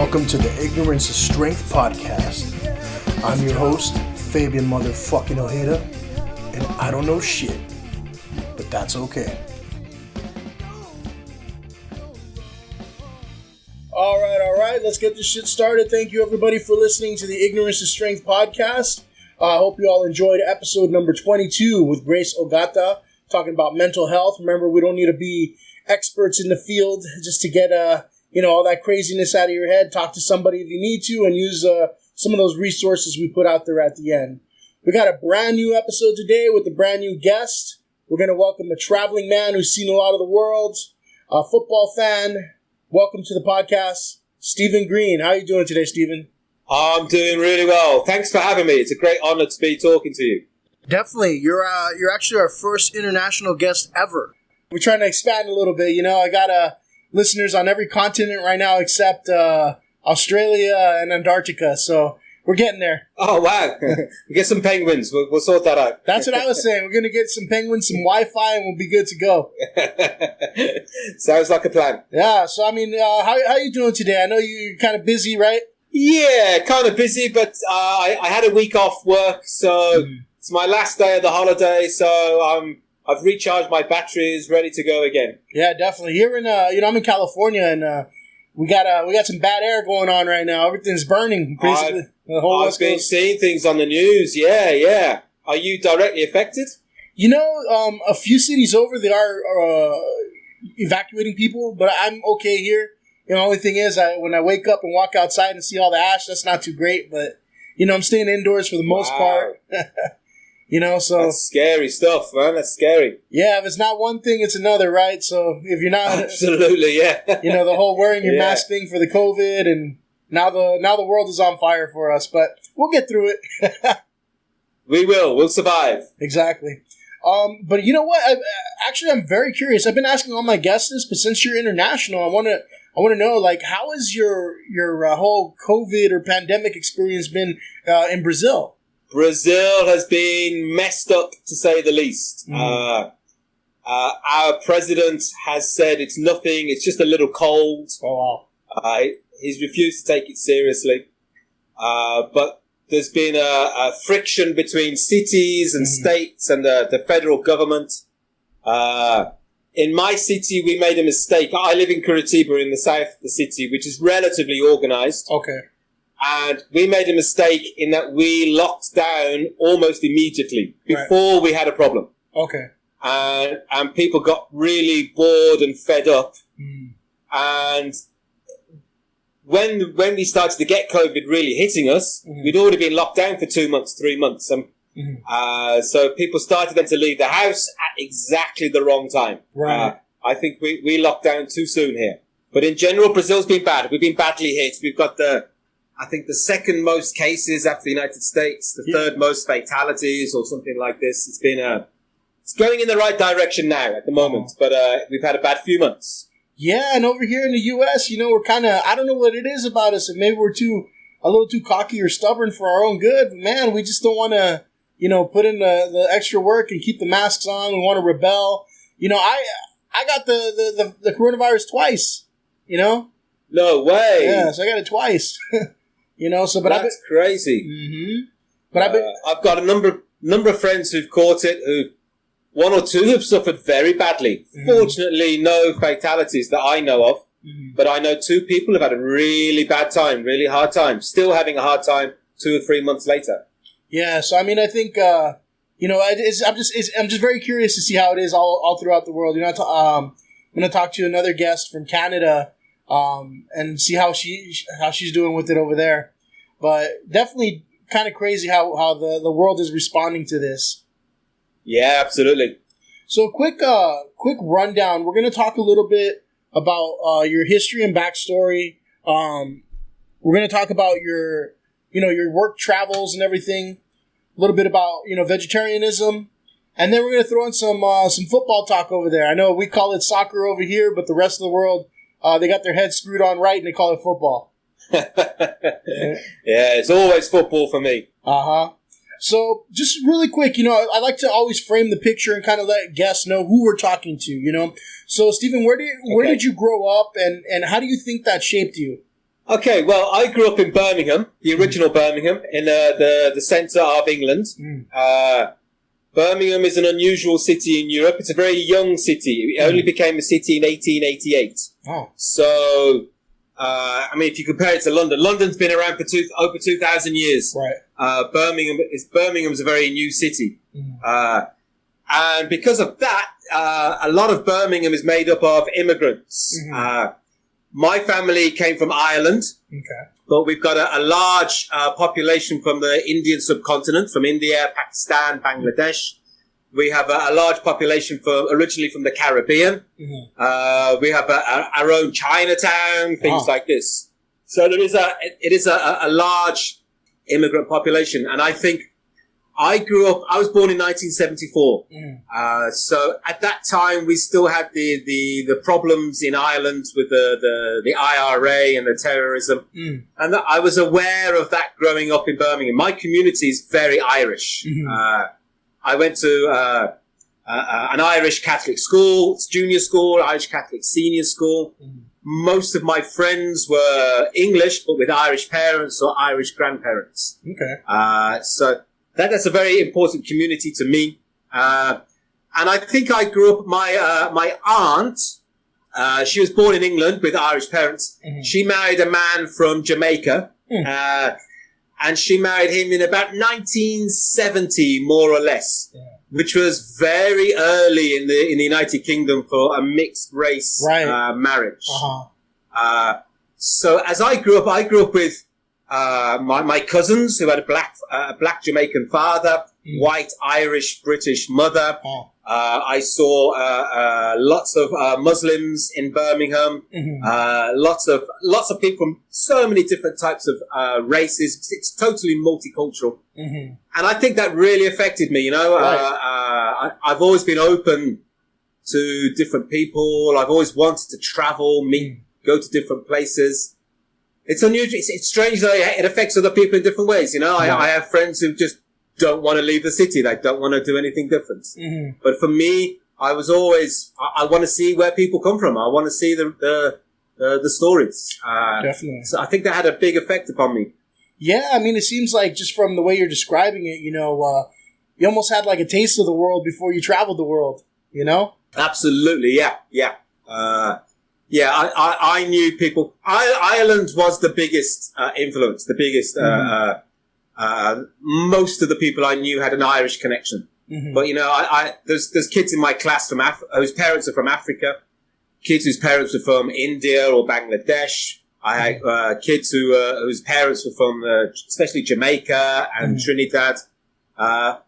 Welcome to the Ignorance is Strength podcast. I'm your host, Fabian motherfucking Ojeda, and I don't know shit, but that's okay. All right, let's get this shit started. Thank you everybody for listening to the Ignorance is Strength podcast. I hope you all enjoyed episode number 22 with Grace Ogata, talking about mental health. Remember, we don't need to be experts in the field just to get all that craziness out of your head. Talk to somebody if you need to, and use some of those resources we put out there at the end. We got a brand new episode today with a brand new guest. We're going to welcome a traveling man who's seen a lot of the world, a football fan. Welcome to the podcast, Stephen Greene. How are you doing today, Stephen? I'm doing really well. Thanks for having me. It's a great honor to be talking to you. Definitely. You're actually our first international guest ever. We're trying to expand a little bit. I got listeners on every continent right now except Australia and Antarctica. So we're getting there. Oh, wow. We get some penguins. We'll sort that out. That's what I was saying. We're going to get some penguins, some Wi-Fi, and we'll be good to go. Sounds like a plan. Yeah. So, how are you doing today? I know you're kind of busy, right? Yeah, kind of busy, but I had a week off work, so it's my last day of the holiday, so I've recharged my batteries, ready to go again. Yeah, definitely. Here in I'm in California, and we got some bad air going on right now. Everything's burning. Basically, I've been seeing things on the news. Yeah. Are you directly affected? A few cities over, they are evacuating people, but I'm okay here. The only thing is, when I wake up and walk outside and see all the ash, that's not too great. But I'm staying indoors for the most part. So that's scary stuff, man. That's scary. Yeah, if it's not one thing, it's another, right? So if you're not, absolutely, yeah. The whole wearing your mask thing for the COVID, and now the world is on fire for us. But we'll get through it. We will. We'll survive. Exactly. But you know what? I'm very curious. I've been asking all my guests this, but since you're international, I want to know, how has your whole COVID or pandemic experience been in Brazil? Brazil has been messed up, to say the least. Our president has said it's nothing, it's just a little cold. Oh, wow. He's refused to take it seriously. But there's been a friction between cities and states and the federal government. In my city, we made a mistake. I live in Curitiba in the south of the city, which is relatively organized. Okay. And we made a mistake in that we locked down almost immediately before we had a problem. Okay. And people got really bored and fed up. And when we started to get COVID really hitting us, we'd already been locked down for 2 months, 3 months. So people started then to leave the house at exactly the wrong time. Right. I think we locked down too soon here. But in general, Brazil's been bad. We've been badly hit. We've got the second most cases after the United States, the third most fatalities or something like this. It's been it's going in the right direction now at the moment, but we've had a bad few months. Yeah, and over here in the U.S., we're kind of, I don't know what it is about us, and maybe we're a little too cocky or stubborn for our own good, but man, we just don't want to, put in the extra work and keep the masks on. We want to rebel. I got the coronavirus twice, No way. Yeah, so I got it twice. But that's crazy. Mm-hmm. But I've got a number of friends who've caught it. Who one or two have suffered very badly. Fortunately, no fatalities that I know of. But I know 2 people who've had a really bad time, really hard time. Still having a hard time 2 or 3 months later. Yeah. So I think I'm just very curious to see how it is all throughout the world. I'm going to talk to another guest from Canada. And see how she's doing with it over there. But definitely kind of crazy how the world is responding to this. Yeah, absolutely. So quick rundown. We're going to talk a little bit about your history and backstory. We're going to talk about your work travels and everything. A little bit about vegetarianism, and then we're going to throw in some football talk over there. I know we call it soccer over here, but the rest of the world, they got their heads screwed on right, and they call it football. Yeah, it's always football for me. So, just really quick, I like to always frame the picture and kind of let guests know who we're talking to, So, Stephen, where did you grow up, and how do you think that shaped you? Okay, well, I grew up in Birmingham, the original Birmingham, in the centre of England. Birmingham is an unusual city in Europe. It's a very young city. It only became a city in 1888. Oh. So, I mean, if you compare it to London, London's been around for over 2,000 years. Right. Birmingham's a very new city. And because of that, a lot of Birmingham is made up of immigrants. My family came from Ireland, but we've got a large population from the Indian subcontinent, from India, Pakistan, Bangladesh. We have a large population originally from the Caribbean. We have our own Chinatown, things like this. So it is a large immigrant population, and I think I was born in 1974. So at that time, we still had the problems in Ireland with the IRA and the terrorism. And I was aware of that growing up in Birmingham. My community is very Irish. I went to an Irish Catholic school, junior school, Irish Catholic senior school. Most of my friends were English, but with Irish parents or Irish grandparents. So that's a very important community to me. And I think I grew up, my aunt, she was born in England with Irish parents. She married a man from Jamaica. And she married him in about 1970, more or less, which was very early in the United Kingdom for a mixed race marriage. So as I grew up with my cousins who had a black Jamaican father, white Irish British mother. I saw lots of Muslims in Birmingham. Lots of people from so many different types of races. It's totally multicultural, and I think that really affected me. You know, I've always been open to different people. I've always wanted to travel, go to different places. It's unusual. It's strange that it affects other people in different ways. You know, I have friends who just don't want to leave the city. They don't want to do anything different. But for me, I was always, I want to see where people come from. I want to see the stories. Definitely. So I think that had a big effect upon me. Yeah. I mean, it seems like just from the way you're describing it, you know, you almost had like a taste of the world before you traveled the world, you know? Absolutely. Yeah. I knew people. Ireland was the biggest influence, the biggest. Most of the people I knew had an Irish connection. But you know, there's kids in my class whose parents are from Africa, kids whose parents were from India or Bangladesh. I had kids whose parents were from especially Jamaica and Trinidad.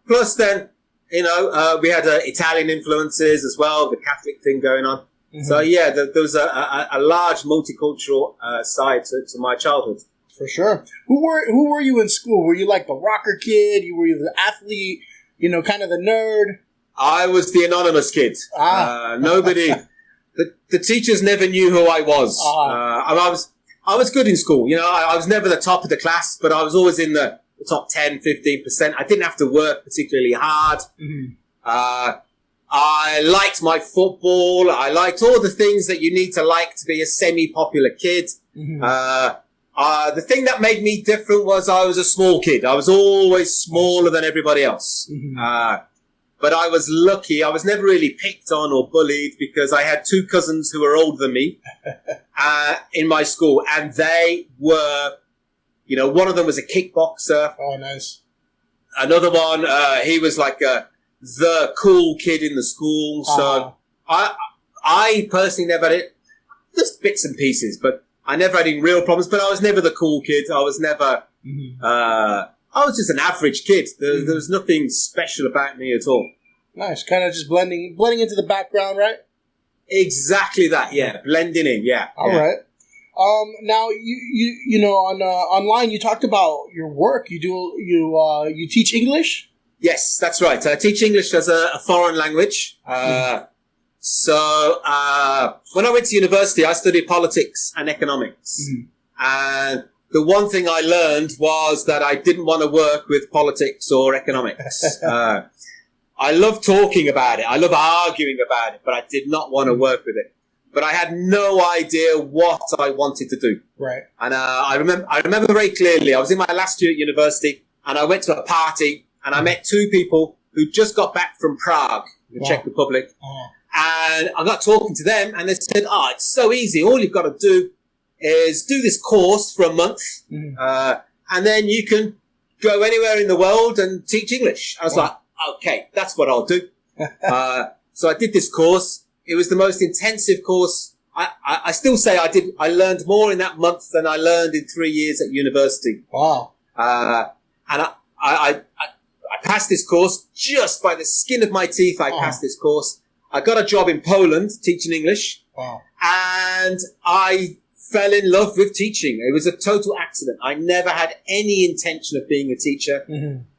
Plus, then you know, we had Italian influences as well, the Catholic thing going on. So yeah, there was a large multicultural side to my childhood. For sure. Who were you in school? Were you like the rocker kid? Were you the athlete? You know, kind of the nerd? I was the anonymous kid. Nobody. The teachers never knew who I was. I was good in school. You know, I was never the top of the class, but I was always in the top 10, 15%. I didn't have to work particularly hard. I liked my football. I liked all the things that you need to like to be a semi-popular kid. The thing that made me different was I was a small kid. I was always smaller than everybody else. But I was lucky. I was never really picked on or bullied because I had two cousins who were older than me in my school. And they were, you know, one of them was a kickboxer. Oh, nice. Another one, he was like the cool kid in the school. So I personally never had it, just bits and pieces, but I never had any real problems. But I was never the cool kid. I was never, I was just an average kid. There was nothing special about me at all. Nice. Kind of just blending into the background, right? Exactly that, yeah. Blending in, yeah. All right. Now you know on online you talked about your work. You teach English? Yes, that's right. I teach English as a foreign language. So when I went to university, I studied politics and economics. And the one thing I learned was that I didn't want to work with politics or economics. I love talking about it. I love arguing about it, but I did not want to work with it. but I had no idea what I wanted to do. Right. And I remember very clearly, I was in my last year at university, and I went to a party, and I met two people who just got back from Prague, the Czech Republic. And I got talking to them, and they said, it's so easy. All you've got to do is do this course for a month, and then you can go anywhere in the world and teach English. I was like, okay, that's what I'll do. So I did this course. It was the most intensive course. I still say I learned more in that month than I learned in 3 years at university. Wow. And I passed this course just by the skin of my teeth. I passed this course. I got a job in Poland teaching English. Wow. And I fell in love with teaching. It was a total accident. I never had any intention of being a teacher.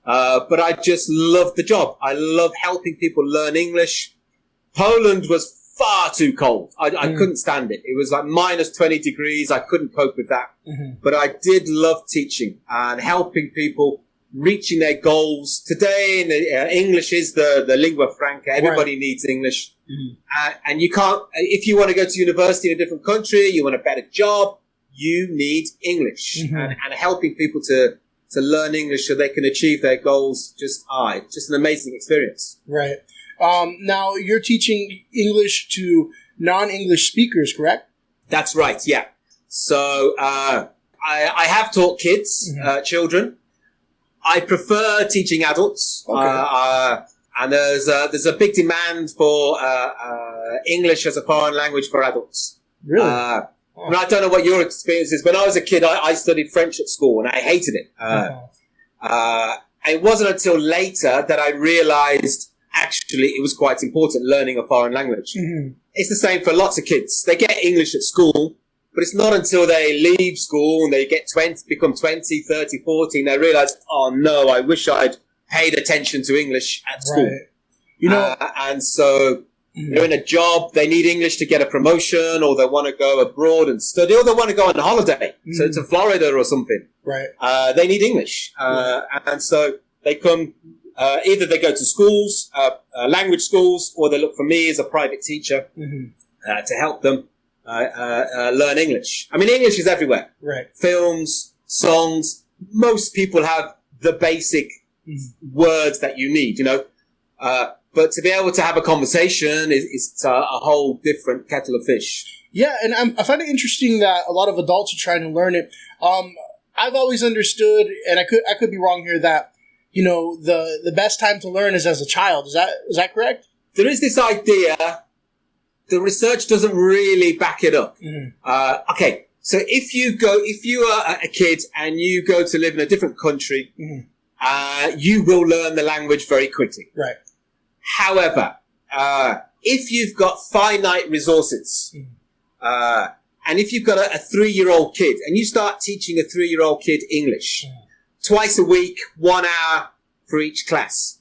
But I just loved the job. I love helping people learn English. Poland was far too cold. I couldn't stand it. It was like minus 20 degrees. I couldn't cope with that. But I did love teaching and helping people reaching their goals. Today, English is the lingua franca. Everybody needs English. And you can't, if you want to go to university in a different country, you want a better job, you need English. And helping people to learn English so they can achieve their goals, just an amazing experience. Right. Now, you're teaching English to non-English speakers, correct? That's right, yeah. So I have taught kids, children. I prefer teaching adults. Okay. And there's a big demand for English as a foreign language for adults. Really? I don't know what your experience is. When I was a kid, I studied French at school, and I hated it. It wasn't until later that I realized actually it was quite important learning a foreign language. It's the same for lots of kids. They get English at school, but it's not until they leave school and they become 20, 30, 40, and they realize, oh no, I wish I'd paid attention to English at school. Right. You know, and so they're in a job, they need English to get a promotion, or they want to go abroad and study, or they want to go on holiday, so to Florida or something. Right. They need English. And so they come, either they go to schools, language schools, or they look for me as a private teacher to help them learn English. I mean, English is everywhere. Right. Films, songs, most people have the basic words that you need, you know. But to be able to have a conversation is a whole different kettle of fish. Yeah, and I find it interesting that a lot of adults are trying to learn it. I've always understood, and I could be wrong here, that, you know, the best time to learn is as a child. Is that correct? There is this idea. The research doesn't really back it up. Okay, so if you are a kid and you go to live in a different country, you will learn the language very quickly. Right. However, if you've got finite resources, and if you've got a 3-year-old kid and you start teaching a 3-year-old kid English twice a week, 1 hour for each class,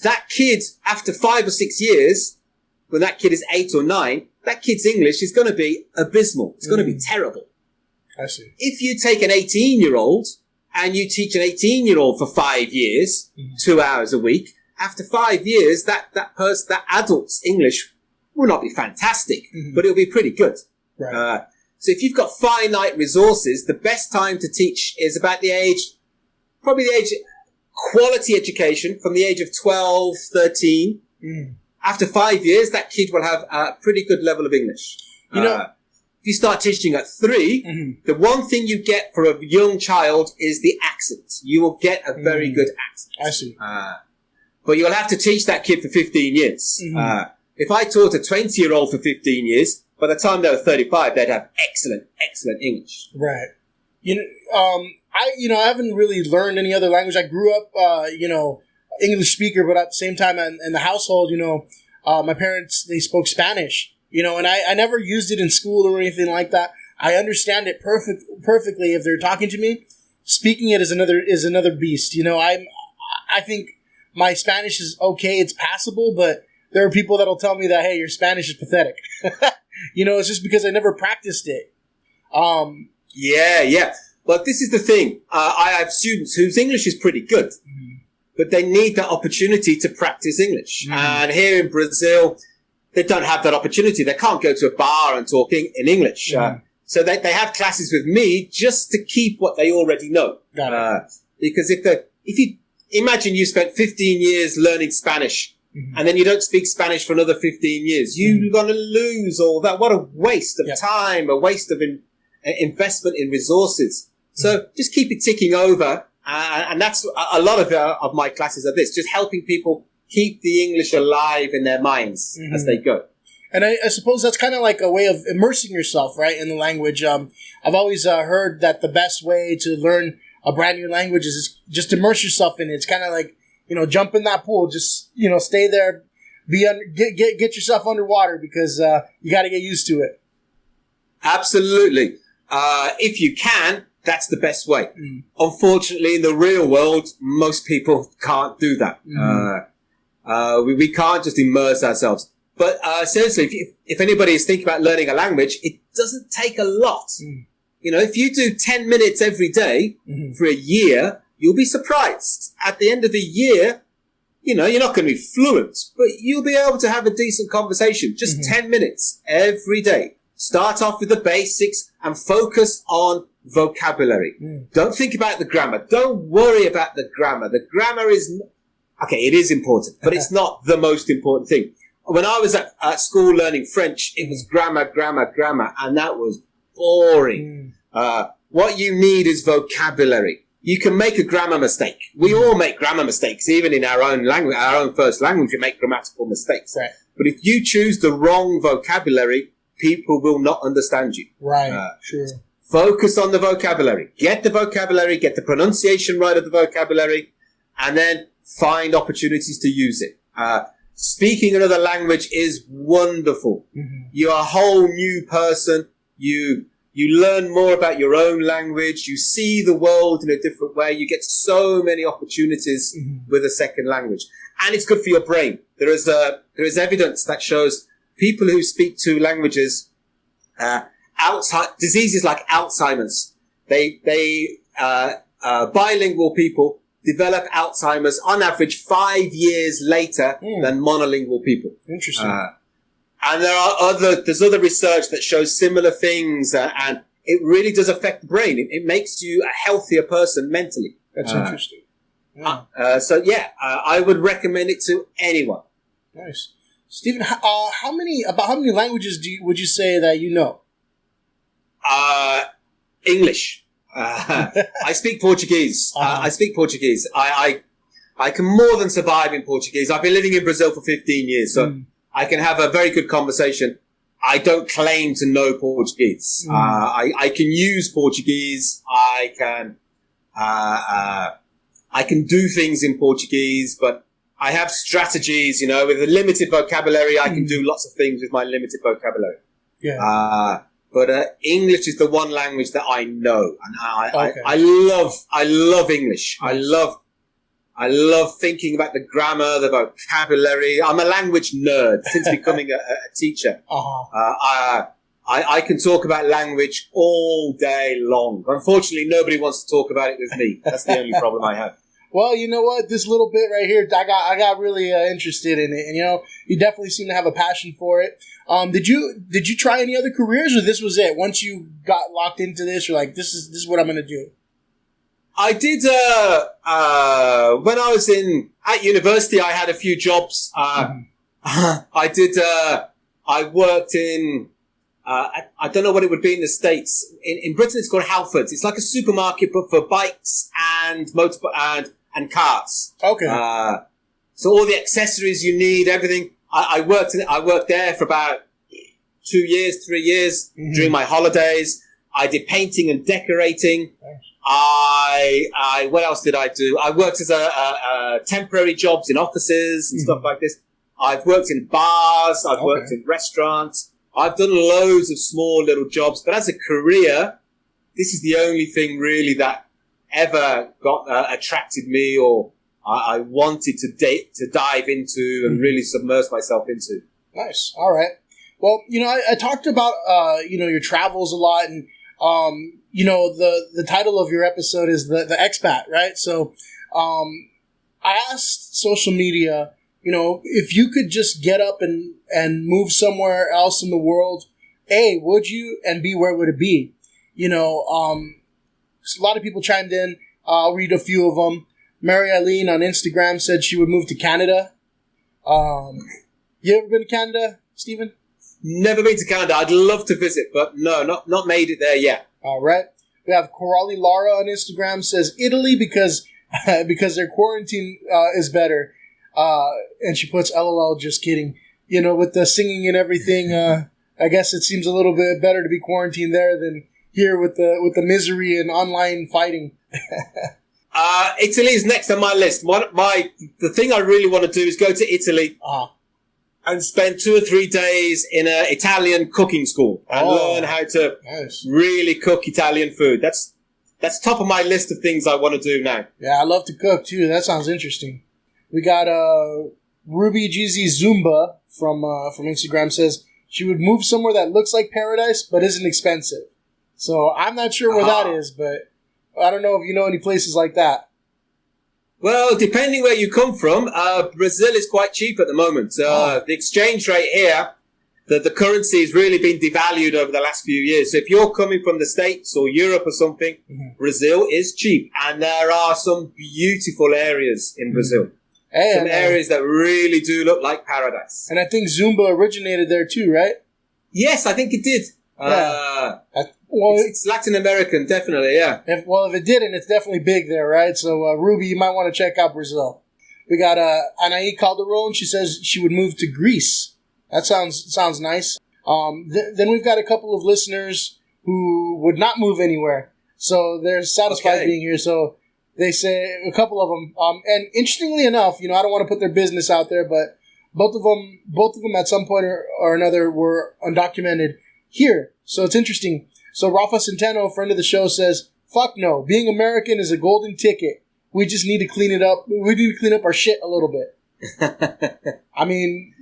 that kid, after 5 or 6 years, when that kid is 8 or 9, that kid's English is going to be abysmal. It's going to be terrible. I see. If you take an 18-year-old and you teach an 18-year-old for 5 years, 2 hours a week, after 5 years, that adult's English will not be fantastic, but it'll be pretty good. Right. So if you've got finite resources, the best time to teach is about probably the age, quality education from the age of 12, 13. After 5 years, that kid will have a pretty good level of English. You know, if you start teaching at 3, the one thing you get for a young child is the accent. You will get a very good accent. I see. But you'll have to teach that kid for 15 years. If I taught a 20-year-old for 15 years, by the time they were 35, they'd have excellent English. Right. I haven't really learned any other language. I grew up, English speaker, but at the same time in the household, my parents, they spoke Spanish, and I never used it in school or anything like that. I understand it perfectly if they're talking to me. Speaking it is another beast. I think my Spanish is okay. It's passable, but there are people that'll tell me that, hey, your Spanish is pathetic. It's just because I never practiced it. Yeah. Well, this is the thing. I have students whose English is pretty good, but they need that opportunity to practice English. And here in Brazil, they don't have that opportunity. They can't go to a bar and talk in English. So they have classes with me just to keep what they already know. Because if you imagine you spent 15 years learning Spanish, and then you don't speak Spanish for another 15 years, you're going to lose all that. What a waste of time, a waste of investment in resources. So just keep it ticking over. And that's a lot of my classes are this, just helping people keep the English alive in their minds as they go. And I suppose that's kind of like a way of immersing yourself, right, in the language. I've always heard that the best way to learn a brand new language is just immerse yourself in it. It's kind of like, jump in that pool. Just, stay there, get yourself underwater because you got to get used to it. Absolutely. If you can, that's the best way. Unfortunately, in the real world, most people can't do that. We can't just immerse ourselves. But seriously, if anybody is thinking about learning a language, it doesn't take a lot. If you do 10 minutes every day for a year, you'll be surprised. At the end of the year, you're not going to be fluent, but you'll be able to have a decent conversation. Just 10 minutes every day. Start off with the basics and focus on vocabulary. Don't think about the grammar. Don't worry about the grammar. The grammar it is important, but it's not the most important thing. When I was at school learning French, it was grammar, and that was boring. What you need is vocabulary. You can make a grammar mistake. We all make grammar mistakes, even in our own language, our own first language, we make grammatical mistakes. Right. But if you choose the wrong vocabulary, people will not understand you. Right, sure. Focus on the vocabulary. Get the vocabulary, get the pronunciation right of the vocabulary, and then find opportunities to use it. Speaking another language is wonderful. You're a whole new person. You learn more about your own language. You see the world in a different way. You get so many opportunities with a second language. And it's good for your brain. There is evidence that shows people who speak two languages, diseases like Alzheimer's, bilingual people develop Alzheimer's on average 5 years later than monolingual people. Interesting. And there's other research that shows similar things, and it really does affect the brain. It makes you a healthier person mentally. That's interesting. Yeah. I would recommend it to anyone. Nice. Stephen, how many languages would you say that you know? English. I speak Portuguese. I speak Portuguese. I can more than survive in Portuguese. I've been living in Brazil for 15 years, so I can have a very good conversation. I don't claim to know Portuguese. I can use Portuguese. I can do things in Portuguese, but I have strategies, with a limited vocabulary. I can do lots of things with my limited vocabulary. Yeah. But English is the one language that I know, and I love English. I love thinking about the grammar, the vocabulary. I'm a language nerd since becoming a teacher. I can talk about language all day long. Unfortunately, nobody wants to talk about it with me. That's the only problem I have. Well, you know what? This little bit right here, I got really interested in it, and you definitely seem to have a passion for it. Did you try any other careers, or this was it? Once you got locked into this, you're like, this is what I'm going to do. I did. When I was at university, I had a few jobs. I did. I worked in. I don't know what it would be in the States. In Britain, it's called Halfords. It's like a supermarket, but for bikes and and cars. Okay. So all the accessories you need, everything. I worked there for about 3 years during my holidays. I did painting and decorating. Nice. What else did I do? I worked as a temporary jobs in offices and stuff like this. I've worked in bars. I've worked in restaurants. I've done loads of small little jobs, but as a career, this is the only thing really that ever got attracted me, or I wanted to dive into and really submerge myself into. Nice. All right. Well, I talked about your travels a lot, and the title of your episode is the Expat, right? So I asked social media, if you could just get up and and move somewhere else in the world, A, would you? And B, where would it be? You know, a lot of people chimed in. I'll read a few of them. Mary Eileen on Instagram said she would move to Canada. You ever been to Canada, Stephen? Never been to Canada. I'd love to visit, but no, not made it there yet. All right. We have Corali Lara on Instagram says Italy because their quarantine is better. And she puts LOL, just kidding. You know, with the singing and everything, I guess it seems a little bit better to be quarantined there than here with the misery and online fighting. Italy is next on my list. The thing I really want to do is go to Italy and spend 2 or 3 days in an Italian cooking school and learn how to really cook Italian food. That's top of my list of things I want to do now. Yeah, I love to cook too. That sounds interesting. We got Ruby GZ Zumba from Instagram says she would move somewhere that looks like paradise but isn't expensive. So I'm not sure where that is, but I don't know if you know any places like that. Well, depending where you come from, Brazil is quite cheap at the moment. The exchange rate here, the currency has really been devalued over the last few years. So if you're coming from the States or Europe or something, Brazil is cheap. And there are some beautiful areas in Brazil. Some areas that really do look like paradise. And I think Zumba originated there too, right? Yes, I think it did. Yeah. It's Latin American, definitely, yeah. If it didn't, it's definitely big there, right? So, Ruby, you might want to check out Brazil. We got Anaí Calderon. She says she would move to Greece. That sounds nice. Then we've got a couple of listeners who would not move anywhere. So they're satisfied being here. So they say, a couple of them. And interestingly enough, I don't want to put their business out there, but both of them at some point or another were undocumented here. So it's interesting. So Rafa Centeno, a friend of the show, says, fuck no. Being American is a golden ticket. We just need to clean it up. We need to clean up our shit a little bit. I mean,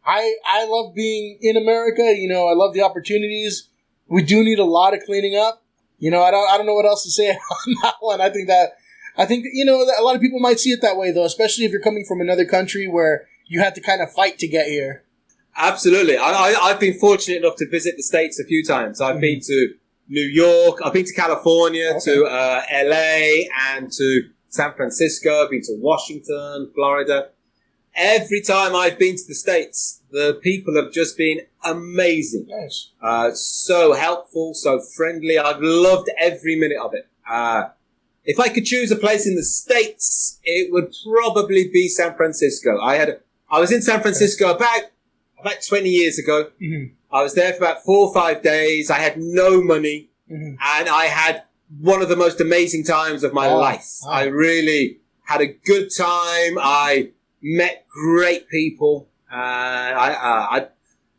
I love being in America. I love the opportunities. We do need a lot of cleaning up. I don't know what else to say on that one. I think that a lot of people might see it that way, though, especially if you're coming from another country where you had to kind of fight to get here. Absolutely. I've been fortunate enough to visit the States a few times. I've been to New York, I've been to California, to LA, and to San Francisco. I've been to Washington, Florida. Every time I've been to the States, the people have just been amazing. Nice. So helpful, so friendly. I've loved every minute of it. If I could choose a place in the States, it would probably be San Francisco. I was in San Francisco about 20 years ago. Mm-hmm. I was there for about 4 or 5 days. I had no money, and I had one of the most amazing times of my life. I really had a good time. I met great people.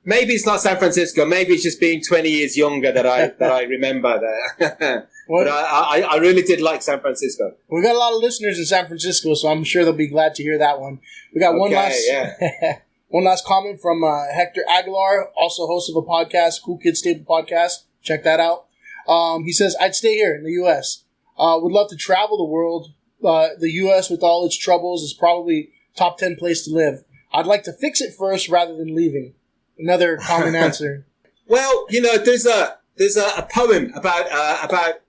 Maybe it's not San Francisco. Maybe it's just being 20 years younger that I remember there. But I really did like San Francisco. We got a lot of listeners in San Francisco, so I'm sure they'll be glad to hear that one. We got one last comment from Hector Aguilar, also host of a podcast, Cool Kids Stable Podcast. Check that out. He says, I'd stay here in the U.S. Would love to travel the world. The U.S., with all its troubles, is probably top 10 place to live. I'd like to fix it first rather than leaving. Another common answer. Well, there's a poem about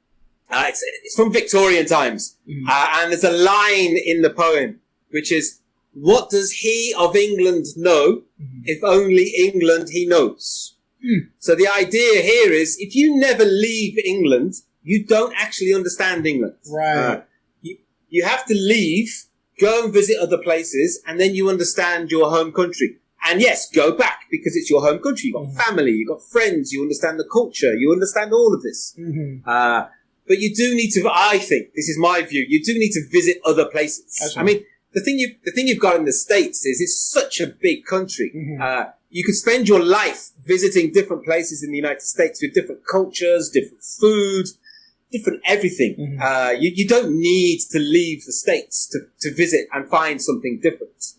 it's from Victorian times, and there's a line in the poem which is, "What does he of England know, if only England he knows?" So the idea here is, if you never leave England, you don't actually understand England. Right. You have to leave, go and visit other places, and then you understand your home country. And yes, go back, because it's your home country. You've got family, you've got friends, you understand the culture, you understand all of this. But you do need to, I think, this is my view, you do need to visit other places. I mean, the thing you've got in the States is it's such a big country. You could spend your life visiting different places in the United States with different cultures, different food, different everything. You don't need to leave the States to visit and find something different.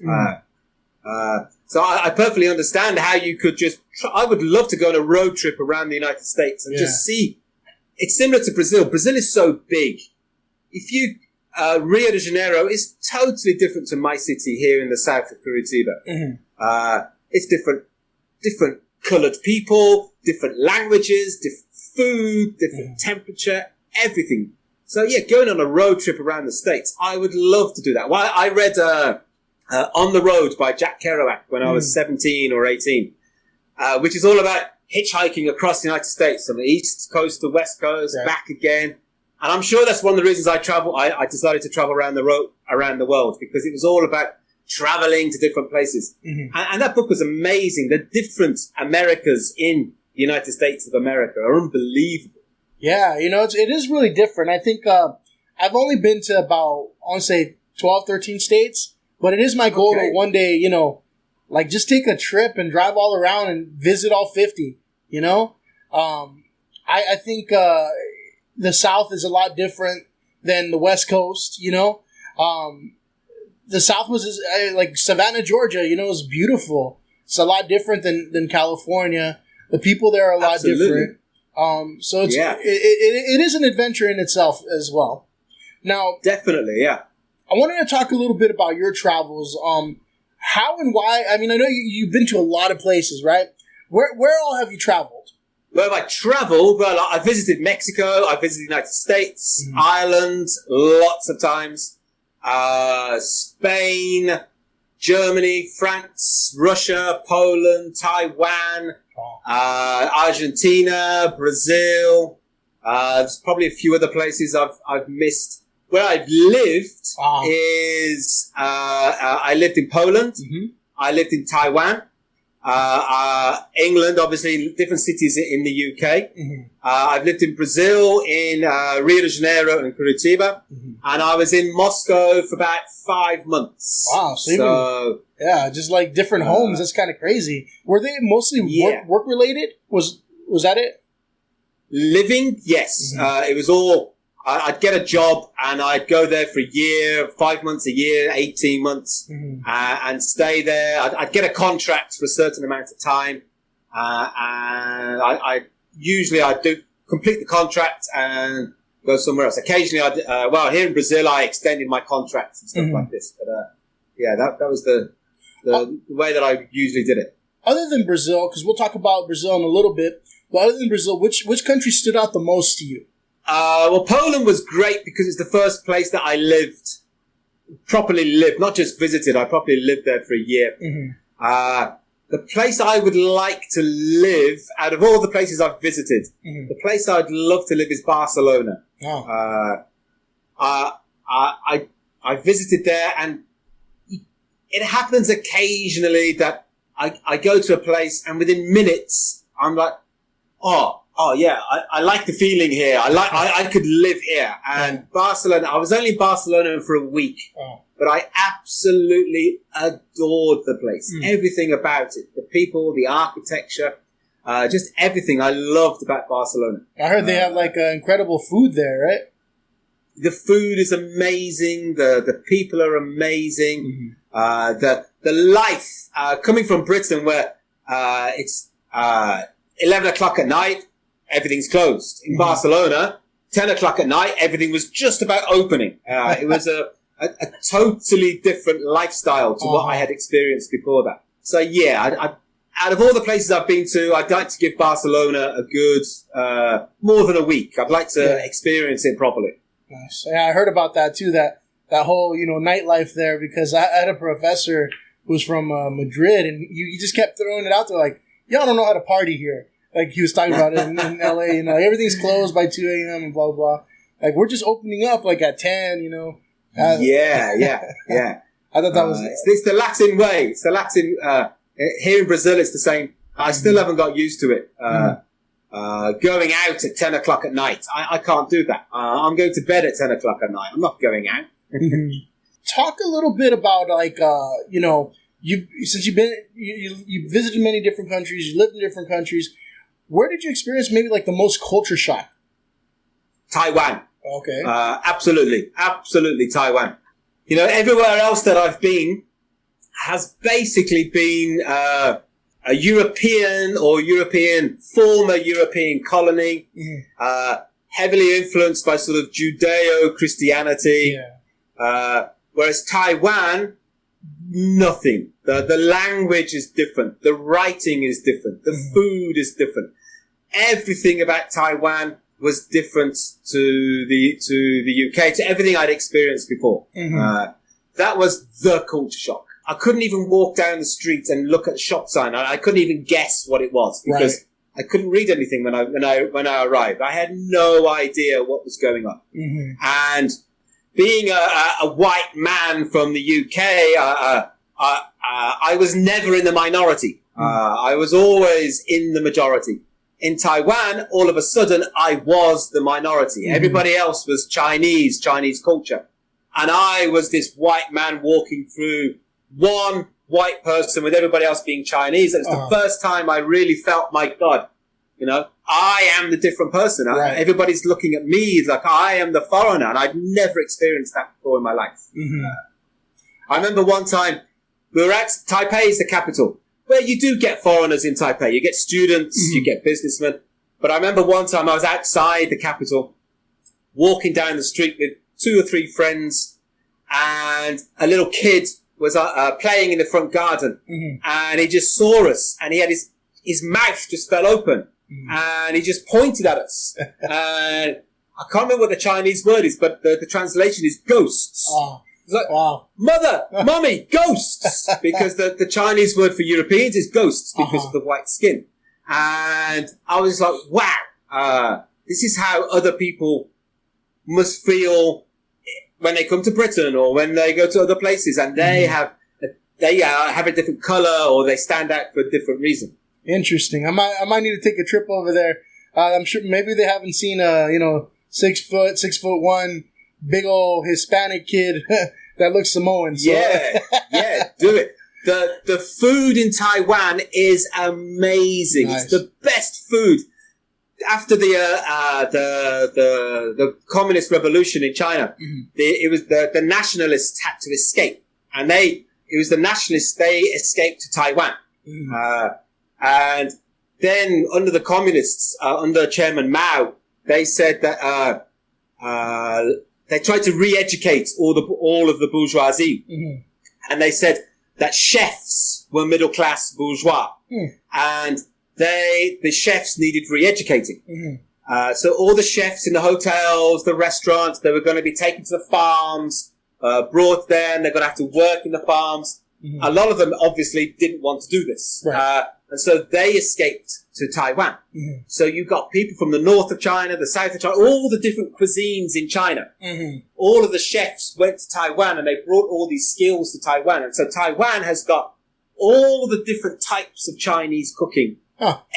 So I perfectly understand how you could I would love to go on a road trip around the United States and just see. It's similar to Brazil. Brazil is so big. Rio de Janeiro is totally different to my city here in the south of Curitiba. It's different. different coloured people, different languages, different food, different temperature, everything. So yeah, going on a road trip around the States, I would love to do that. Well, I read On the Road by Jack Kerouac when I was 17 or 18, which is all about hitchhiking across the United States, from the East Coast to West Coast, back again. And I'm sure that's one of the reasons I decided to travel around the world, because it was all about traveling to different places. And that book was amazing. The different Americas in the United States of America are unbelievable. Yeah, it is really different. I think I've only been to about, I want to say 12, 13 states, but it is my goal to one day, like just take a trip and drive all around and visit all 50, I think the South is a lot different than the West Coast, the South was like Savannah, Georgia, is beautiful. It's a lot different than California. The people there are a lot different. So it's, it is an adventure in itself as well. Now, definitely, yeah. I wanted to talk a little bit about your travels. How and why? I mean, I know you've been to a lot of places, right? Where all have you traveled? Where have I traveled? Well, I visited Mexico. I visited the United States, Ireland, lots of times. Spain, Germany, France, Russia, Poland, Taiwan, Argentina, Brazil. There's probably a few other places I've missed. Where I've lived is I lived in Poland. I lived in Taiwan. England, obviously, different cities in the UK. I've lived in Brazil, in Rio de Janeiro and Curitiba. And I was in Moscow for about 5 months. Wow. So yeah, just like different homes. That's kind of crazy. Were they mostly work related? Was that it? Living? Yes. It was all... I'd get a job and I'd go there for a year, 5 months a year, 18 months, and stay there. I'd get a contract for a certain amount of time, and I'd do complete the contract and go somewhere else. Occasionally, here in Brazil, I extended my contracts and stuff like this. But that was the way that I usually did it. Other than Brazil, because we'll talk about Brazil in a little bit, but other than Brazil, which country stood out the most to you? Well, Poland was great because it's the first place that I properly lived, not just visited. I properly lived there for a year. The place I would like to live, out of all the places I've visited, the place I'd love to live is Barcelona. I visited there, and it happens occasionally that I go to a place and within minutes I'm like, oh yeah, I like the feeling here. I could live here. And Barcelona, I was only in Barcelona for a week, but I absolutely adored the place. Everything about it, the people, the architecture, just everything I loved about Barcelona. I heard they have like incredible food there, right? The food is amazing. The people are amazing. The life, coming from Britain where it's 11 o'clock at night, everything's closed. In Barcelona, 10 o'clock at night, everything was just about opening. It was a totally different lifestyle to what I had experienced before that. So yeah, out of all the places I've been to, I'd like to give Barcelona a good, more than a week. I'd like to experience it properly. Nice. Yeah, I heard about that too, that whole, nightlife there, because I had a professor who was from Madrid, and he just kept throwing it out there like, y'all don't know how to party here. Like he was talking about it in LA, everything's closed by 2 a.m. and blah, blah, blah. Like we're just opening up like at 10, Yeah. I thought that was... It's the Latin way. It's the Latin... here in Brazil, it's the same. I still haven't got used to it. Going out at 10 o'clock at night. I can't do that. I'm going to bed at 10 o'clock at night. I'm not going out. Talk a little bit about since you visited many different countries, you lived in different countries, where did you experience maybe like the most culture shock? Taiwan. Okay. Absolutely Taiwan. Everywhere else that I've been has basically been a European or former European colony, heavily influenced by sort of Judeo-Christianity. Whereas Taiwan, nothing. The language is different. The writing is different. The food is different. Everything about Taiwan was different to the UK, to everything I'd experienced before. That was the culture shock. I couldn't even walk down the street and look at the shop sign. I couldn't even guess what it was because I couldn't read anything when I arrived. I had no idea what was going on. And being a white man from the UK, I was never in the minority. I was always in the majority. In Taiwan, all of a sudden, I was the minority. Everybody else was Chinese culture. And I was this white man walking through one white person with everybody else being Chinese. And it's the first time I really felt, my God, I am the different person. Everybody's looking at me like I am the foreigner. And I'd never experienced that before in my life. I remember one time we were at Taipei, is the capital, where you do get foreigners in Taipei. You get students, you get businessmen. But I remember one time I was outside the capital, walking down the street with 2 or 3 friends, and a little kid was playing in the front garden, and he just saw us, and he had his mouth just fell open, and he just pointed at us. And I can't remember what the Chinese word is, but the translation is ghosts. It's like, mother, mommy, ghosts! Because the Chinese word for Europeans is ghosts because of the white skin. And I was like, wow, this is how other people must feel when they come to Britain or when they go to other places, and they have a different colour or they stand out for a different reason. Interesting. I might need to take a trip over there. I'm sure maybe they haven't seen a 6'1", big old Hispanic kid that looks Samoan. So. Yeah, do it. The food in Taiwan is amazing. Nice. It's the best food. After the communist revolution in China, it was the nationalists had to escape, and it was the nationalists, they escaped to Taiwan, and then under the communists, under Chairman Mao, they said that they tried to re-educate all of the bourgeoisie, and they said that chefs were middle class bourgeois, and the chefs needed re-educating. So all the chefs in the hotels, the restaurants, they were going to be taken to the farms, brought there, and they're going to have to work in the farms. A lot of them obviously didn't want to do this. And so they escaped to Taiwan. So you got people from the north of China, the south of China, all the different cuisines in China. All of the chefs went to Taiwan and they brought all these skills to Taiwan. And so Taiwan has got all the different types of Chinese cooking.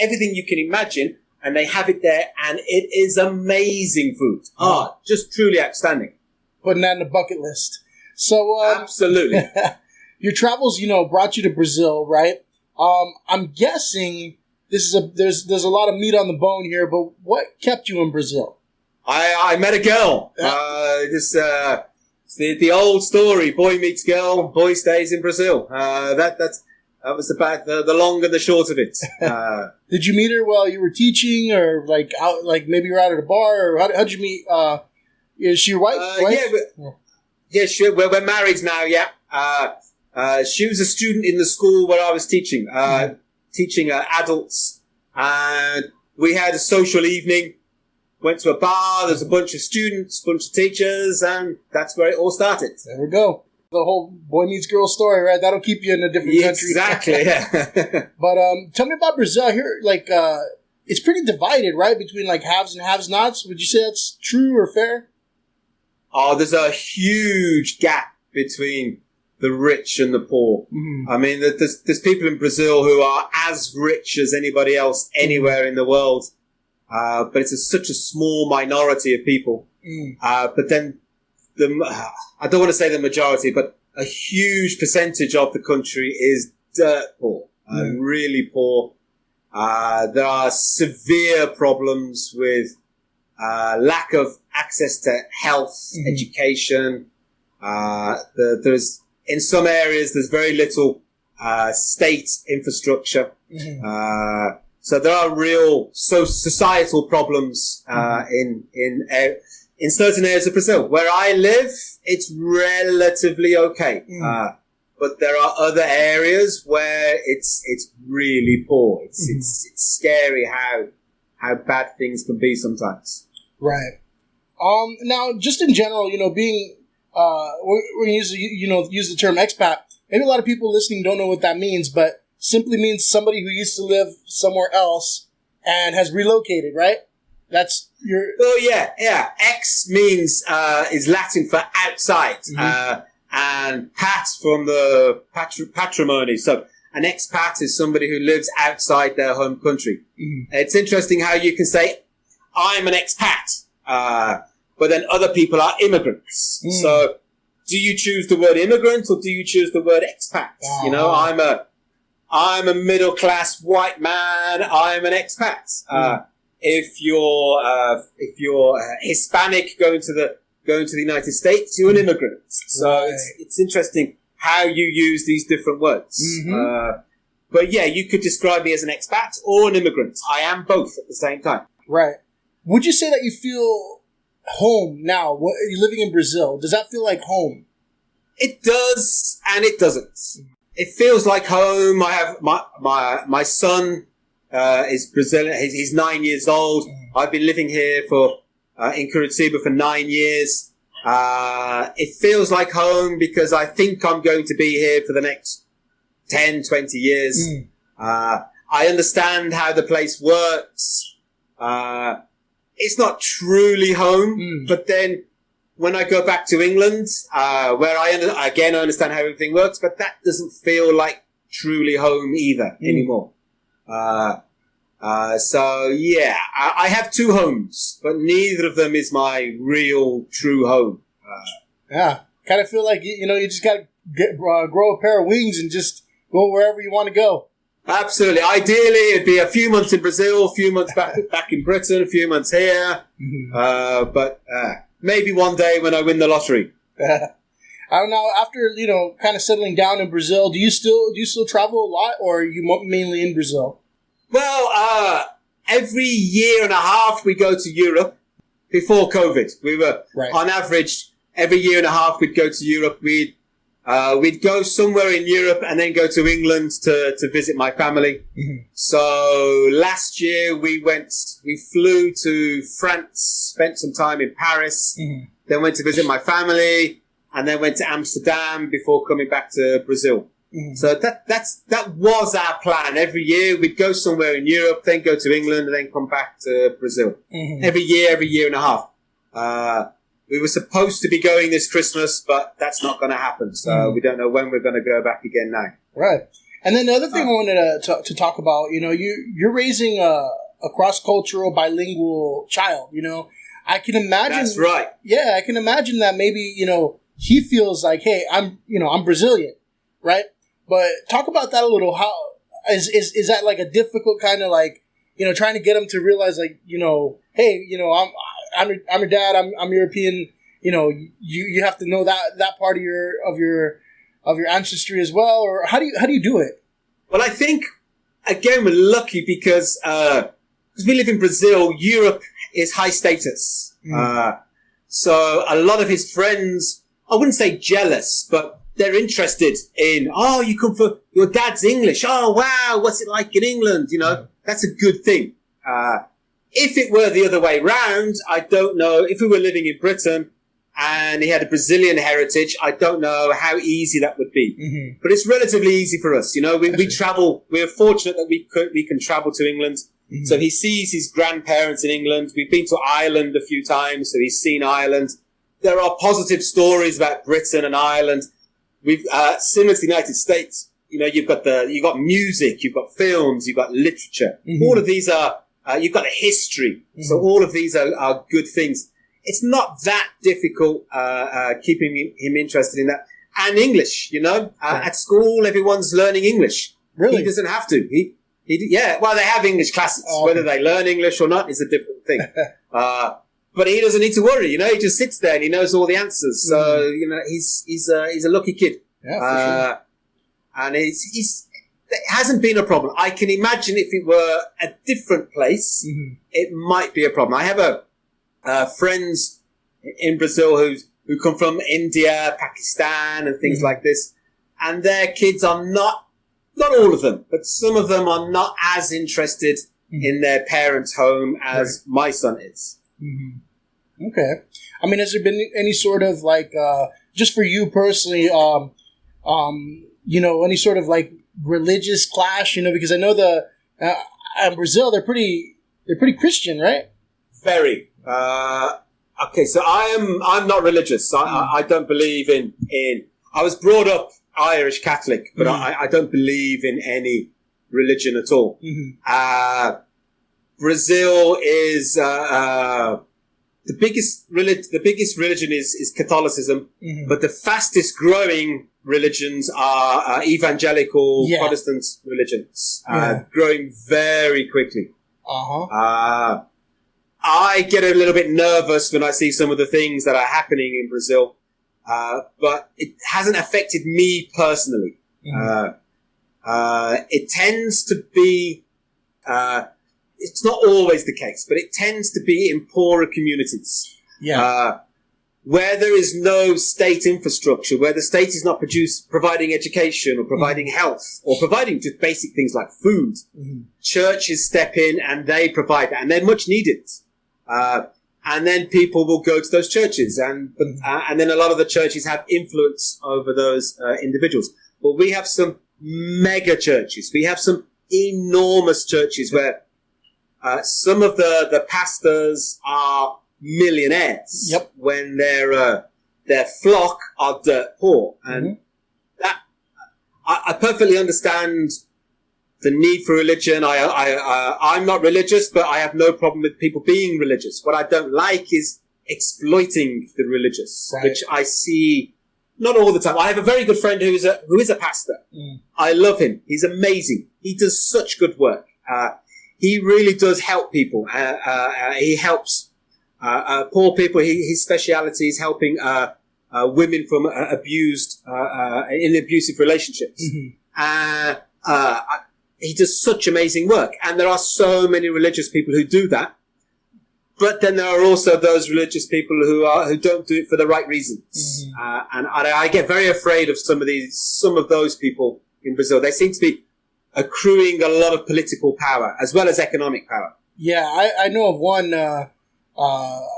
Everything you can imagine, and they have it there, and it is amazing food. Just truly outstanding. Putting that in the bucket list. So, absolutely. Your travels, brought you to Brazil, right? I'm guessing there's a lot of meat on the bone here, but what kept you in Brazil? I met a girl. It's the old story: boy meets girl, boy stays in Brazil. That was about the long and the short of it. Did you meet her while you were teaching, or maybe you were out at a bar, or how'd you meet? Is she your wife? We're married now. Yeah. She was a student in the school where I was teaching, teaching adults, and we had a social evening. Went to a bar. There's a bunch of students, bunch of teachers, and that's where it all started. There we go. The whole boy meets girl story, right? That'll keep you in a different country. Exactly, yeah. But tell me about Brazil. I hear, it's pretty divided, right? Between, haves and have-nots. Would you say that's true or fair? Oh, there's a huge gap between the rich and the poor. I mean, there's people in Brazil who are as rich as anybody else anywhere in the world. But it's such a small minority of people. But then I don't want to say the majority, but a huge percentage of the country is dirt poor, really poor. There are severe problems with lack of access to health, education. There's in some areas there's very little state infrastructure. So there are real societal problems in certain areas of Brazil. Where I live, it's relatively okay. but there are other areas where it's really poor. It's scary how bad things can be sometimes. Right. Now, just in general, being we're going to use the term expat. Maybe a lot of people listening don't know what that means, but simply means somebody who used to live somewhere else and has relocated, right? That's your... Oh, yeah. Ex means, is Latin for outside, and pat from the patrimony. So an expat is somebody who lives outside their home country. It's interesting how you can say, I'm an expat, but then other people are immigrants. So do you choose the word immigrant or do you choose the word expat? I'm a middle class white man. I'm an expat. If you're Hispanic going to the United States, you're an immigrant. So it's interesting how you use these different words. But yeah, you could describe me as an expat or an immigrant. I am both at the same time. Right. Would you say that you feel home now? You're living in Brazil. Does that feel like home? It does, and it doesn't. It feels like home. I have my son is Brazilian. He's 9 years old. I've been living here in Curitiba for 9 years. It feels like home because I think I'm going to be here for the next 10, 20 years. I understand how the place works. It's not truly home, but then when I go back to England, where I understand how everything works, but that doesn't feel like truly home either anymore. So yeah, I have two homes, but neither of them is my real true home. Yeah, kind of feel like you just got to grow a pair of wings and just go wherever you want to go. Absolutely. Ideally, it'd be a few months in Brazil, a few months back in Britain, a few months here. But maybe one day when I win the lottery. I don't know. After kind of settling down in Brazil, do you still travel a lot, or are you mainly in Brazil? Well, every year and a half we go to Europe. Before COVID, we were on average every year and a half we'd go to Europe. We'd go somewhere in Europe and then go to England to visit my family. So last year we flew to France, spent some time in Paris, then went to visit my family, and then went to Amsterdam before coming back to Brazil. So that was our plan. Every year we'd go somewhere in Europe, then go to England, and then come back to Brazil. Every year and a half. We were supposed to be going this Christmas, but that's not going to happen. So we don't know when we're going to go back again now. Right. And then the other thing I wanted to talk about, you're raising a cross-cultural bilingual child, I can imagine. That's right. Yeah, I can imagine that maybe, he feels like, hey, I'm Brazilian, right? But talk about that a little. How is that like a difficult kind of like, trying to get him to realize like, hey, I'm your dad. I'm European. You have to know that part of your ancestry as well. Or how do you do it? Well, I think again we're lucky because we live in Brazil. Europe is high status, so a lot of his friends, I wouldn't say jealous, but they're interested in. Oh, you come from your dad's English. Oh, wow, what's it like in England? That's a good thing. If it were the other way round, I don't know. If we were living in Britain and he had a Brazilian heritage, I don't know how easy that would be. But it's relatively easy for us. We travel. We're fortunate that we can travel to England. So he sees his grandparents in England. We've been to Ireland a few times, so he's seen Ireland. There are positive stories about Britain and Ireland. We've similar to the United States. You've got music, you've got films, you've got literature. All of these are. You've got a history. So all of these are good things. It's not that difficult keeping him interested in that. And English, at school, everyone's learning English. Really? He doesn't have to. Well, they have English classes. Oh, okay. Whether they learn English or not is a different thing. But he doesn't need to worry, he just sits there and he knows all the answers. So, he's a lucky kid. Yeah, for sure. And it hasn't been a problem. I can imagine if it were a different place, it might be a problem. I have friends in Brazil who come from India, Pakistan, and things like this, and their kids are not all of them, but some of them are not as interested in their parents' home as my son is. Mm-hmm. Okay. I mean, has there been any sort of like, just for you personally, any sort of like religious clash, because I know in Brazil, they're pretty Christian, right? Very. Okay, so I'm not religious. I don't believe in. I was brought up Irish Catholic, but I don't believe in any religion at all. Mm-hmm. Brazil is the biggest religion is Catholicism, but the fastest growing religions are evangelical Protestant religions, growing very quickly. I get a little bit nervous when I see some of the things that are happening in Brazil, but it hasn't affected me personally. It tends to be, it's not always the case, but it tends to be in poorer communities. Where there is no state infrastructure, where the state is not providing education or providing health or providing just basic things like food, churches step in and they provide that, and they're much needed. And then people will go to those churches, and then a lot of the churches have influence over those individuals. But we have some mega churches. We have some enormous churches where some of the pastors are millionaires when their flock are dirt poor, and that I perfectly understand the need for religion. I'm not religious, but I have no problem with people being religious. What I don't like is exploiting the religious, which I see not all the time. I have a very good friend who is a pastor. I love him. He's amazing. He does such good work. He really does help people. He helps poor people. His speciality is helping women from in abusive relationships. He does such amazing work, and there are so many religious people who do that. But then there are also those religious people who don't do it for the right reasons, and I get very afraid of some of those people in Brazil. They seem to be accruing a lot of political power as well as economic power. Yeah, I know of one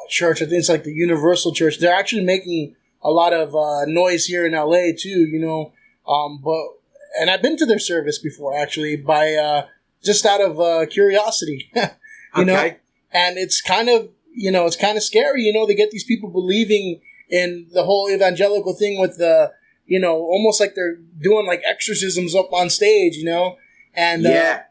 church. I think it's like the Universal Church. They're actually making a lot of noise here in LA too. And I've been to their service before, actually, by just out of curiosity, you know. And it's kind of scary, They get these people believing in the whole evangelical thing with the, almost like they're doing like exorcisms up on stage, And they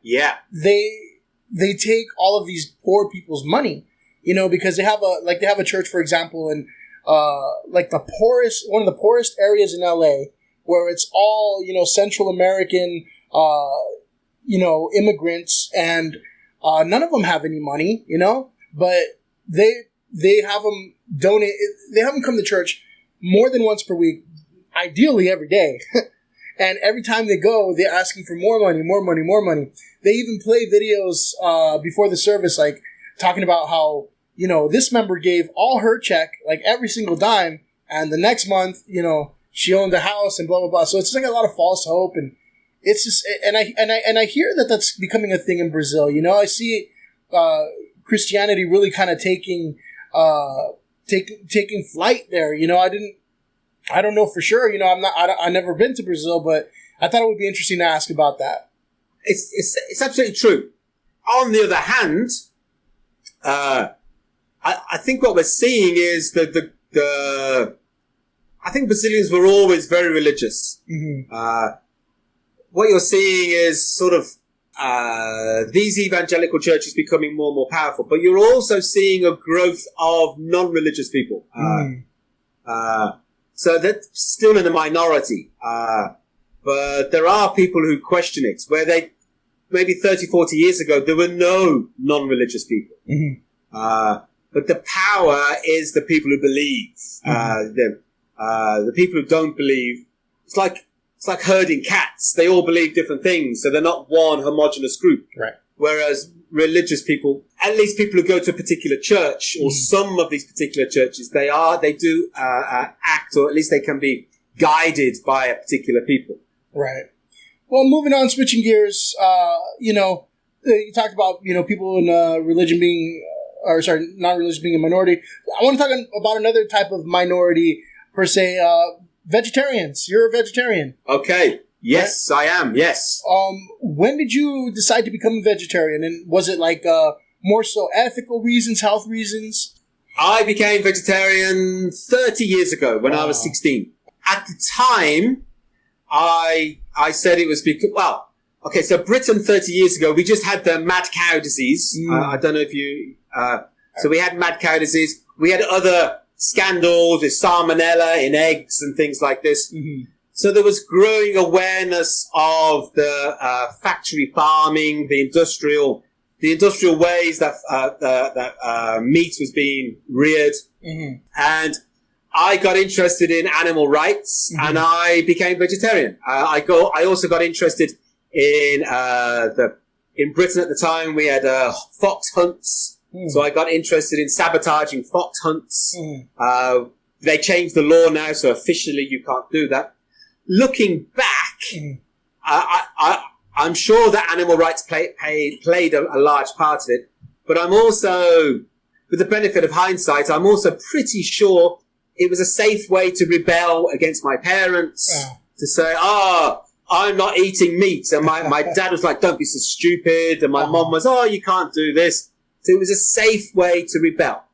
take all of these poor people's money, because they have a church, for example, in one of the poorest areas in LA, where it's all, Central American, immigrants, and none of them have any money, but they have them donate. They have them come to church more than once per week, ideally every day. And every time they go, they're asking for more money, more money, more money. They even play videos before the service, like talking about how, this member gave all her check, like every single dime, and the next month, she owned a house and blah blah blah. So it's like a lot of false hope, and it's just and I hear that that's becoming a thing in Brazil. I see Christianity really kind of taking flight there. I don't know for sure. I've never been to Brazil, but I thought it would be interesting to ask about that. It's absolutely true. On the other hand, I think what we're seeing is that I think Brazilians were always very religious. What you're seeing is sort of these evangelical churches becoming more and more powerful, but you're also seeing a growth of non-religious people. So that's still in the minority. But there are people who question it, where maybe 30, 40 years ago, there were no non-religious people. But the power is the people who believe. The people who don't believe, it's like herding cats. They all believe different things, so they're not one homogenous group. Right. Whereas religious people, at least people who go to a particular church or some of these particular churches, they do act, or at least they can be guided by a particular people. Right. Well, moving on, switching gears, you talked about, people in religion being, non-religious being a minority. I want to talk about another type of minority, per se, vegetarians. You're a vegetarian. Okay. Yes, right? I am. Yes. When did you decide to become a vegetarian? And was it like more so ethical reasons, health reasons? I became vegetarian 30 years ago when I was 16. At the time, I said it was because, so Britain 30 years ago, we just had the mad cow disease. I don't know if you, so we had mad cow disease. We had other scandals with salmonella in eggs and things like this. Mm-hmm. So there was growing awareness of the factory farming, the industrial ways that meat was being reared. Mm-hmm. And I got interested in animal rights, mm-hmm. and I became vegetarian. I also got interested in Britain at the time. We had fox hunts, so I got interested in sabotaging fox hunts. They changed the law now, so officially you can't do that. Looking back, I'm sure that animal rights played a large part of it, but I'm also, with the benefit of hindsight, I'm also pretty sure it was a safe way to rebel against my parents, to say, I'm not eating meat. And my dad was like, don't be so stupid. And my mom was, you can't do this. So it was a safe way to rebel.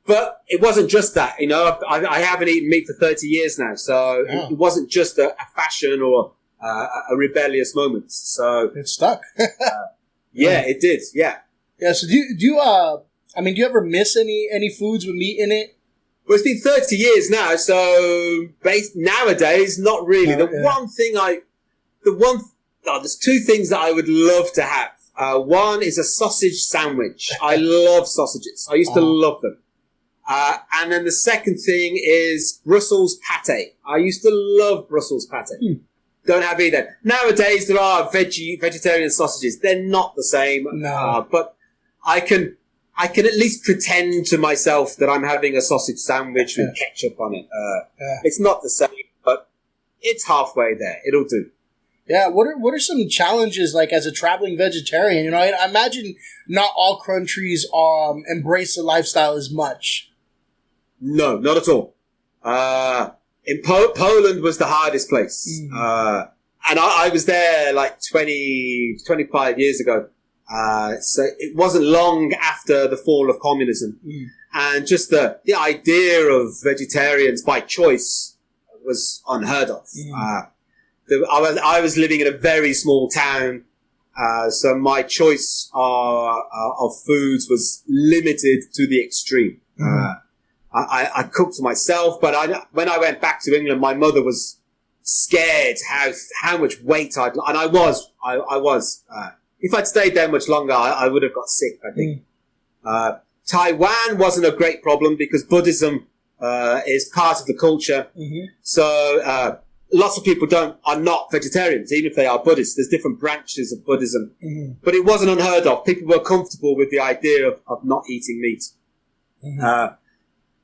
But it wasn't just that, I haven't eaten meat for 30 years now. So it wasn't just a fashion or a rebellious moment. So it stuck. It did. Yeah. Yeah. So do you ever miss any foods with meat in it? Well, it's been 30 years now, so nowadays, not really. There's two things that I would love to have. One is a sausage sandwich. I love sausages. I used to love them. And then the second thing is Brussels pate. I used to love Brussels pate. Don't have either. Nowadays, there are vegetarian sausages. They're not the same. No. But I can at least pretend to myself that I'm having a sausage sandwich with ketchup on it. It's not the same, but it's halfway there. It'll do. Yeah. What are some challenges, like, as a traveling vegetarian? I imagine not all countries embrace the lifestyle as much. No, not at all. In Poland was the hardest place. And I was there like 25 years ago. So it wasn't long after the fall of communism. And just the idea of vegetarians by choice was unheard of. I was living in a very small town, so my choice of foods was limited to the extreme. I cooked for myself, but when I went back to England, my mother was scared how much weight I was. If I'd stayed there much longer, I would have got sick, I think. Taiwan wasn't a great problem because Buddhism is part of the culture. So lots of people are not vegetarians, even if they are Buddhists. There's different branches of Buddhism. But it wasn't unheard of. People were comfortable with the idea of not eating meat.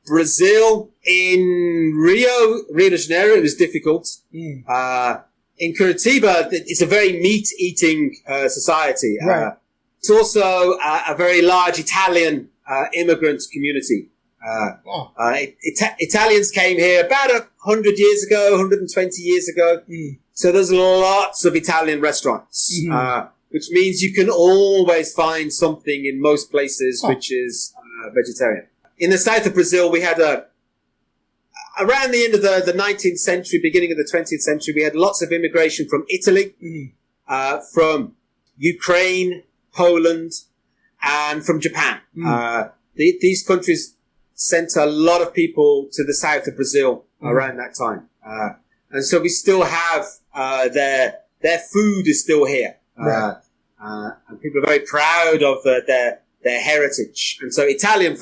Brazil, in Rio de Janeiro, it was difficult. In Curitiba, it's a very meat-eating society. Right. It's also a very large Italian immigrant community. Italians came here about 100 years ago, 120 years ago. So there's lots of Italian restaurants, which means you can always find something in most places which is vegetarian. In the south of Brazil, we had around the end of the 19th century, beginning of the 20th century, we had lots of immigration from Italy, from Ukraine, Poland, and from Japan. These countries sent a lot of people to the south of Brazil around that time. And so we still have their food is still here. And people are very proud of their heritage. And so Italian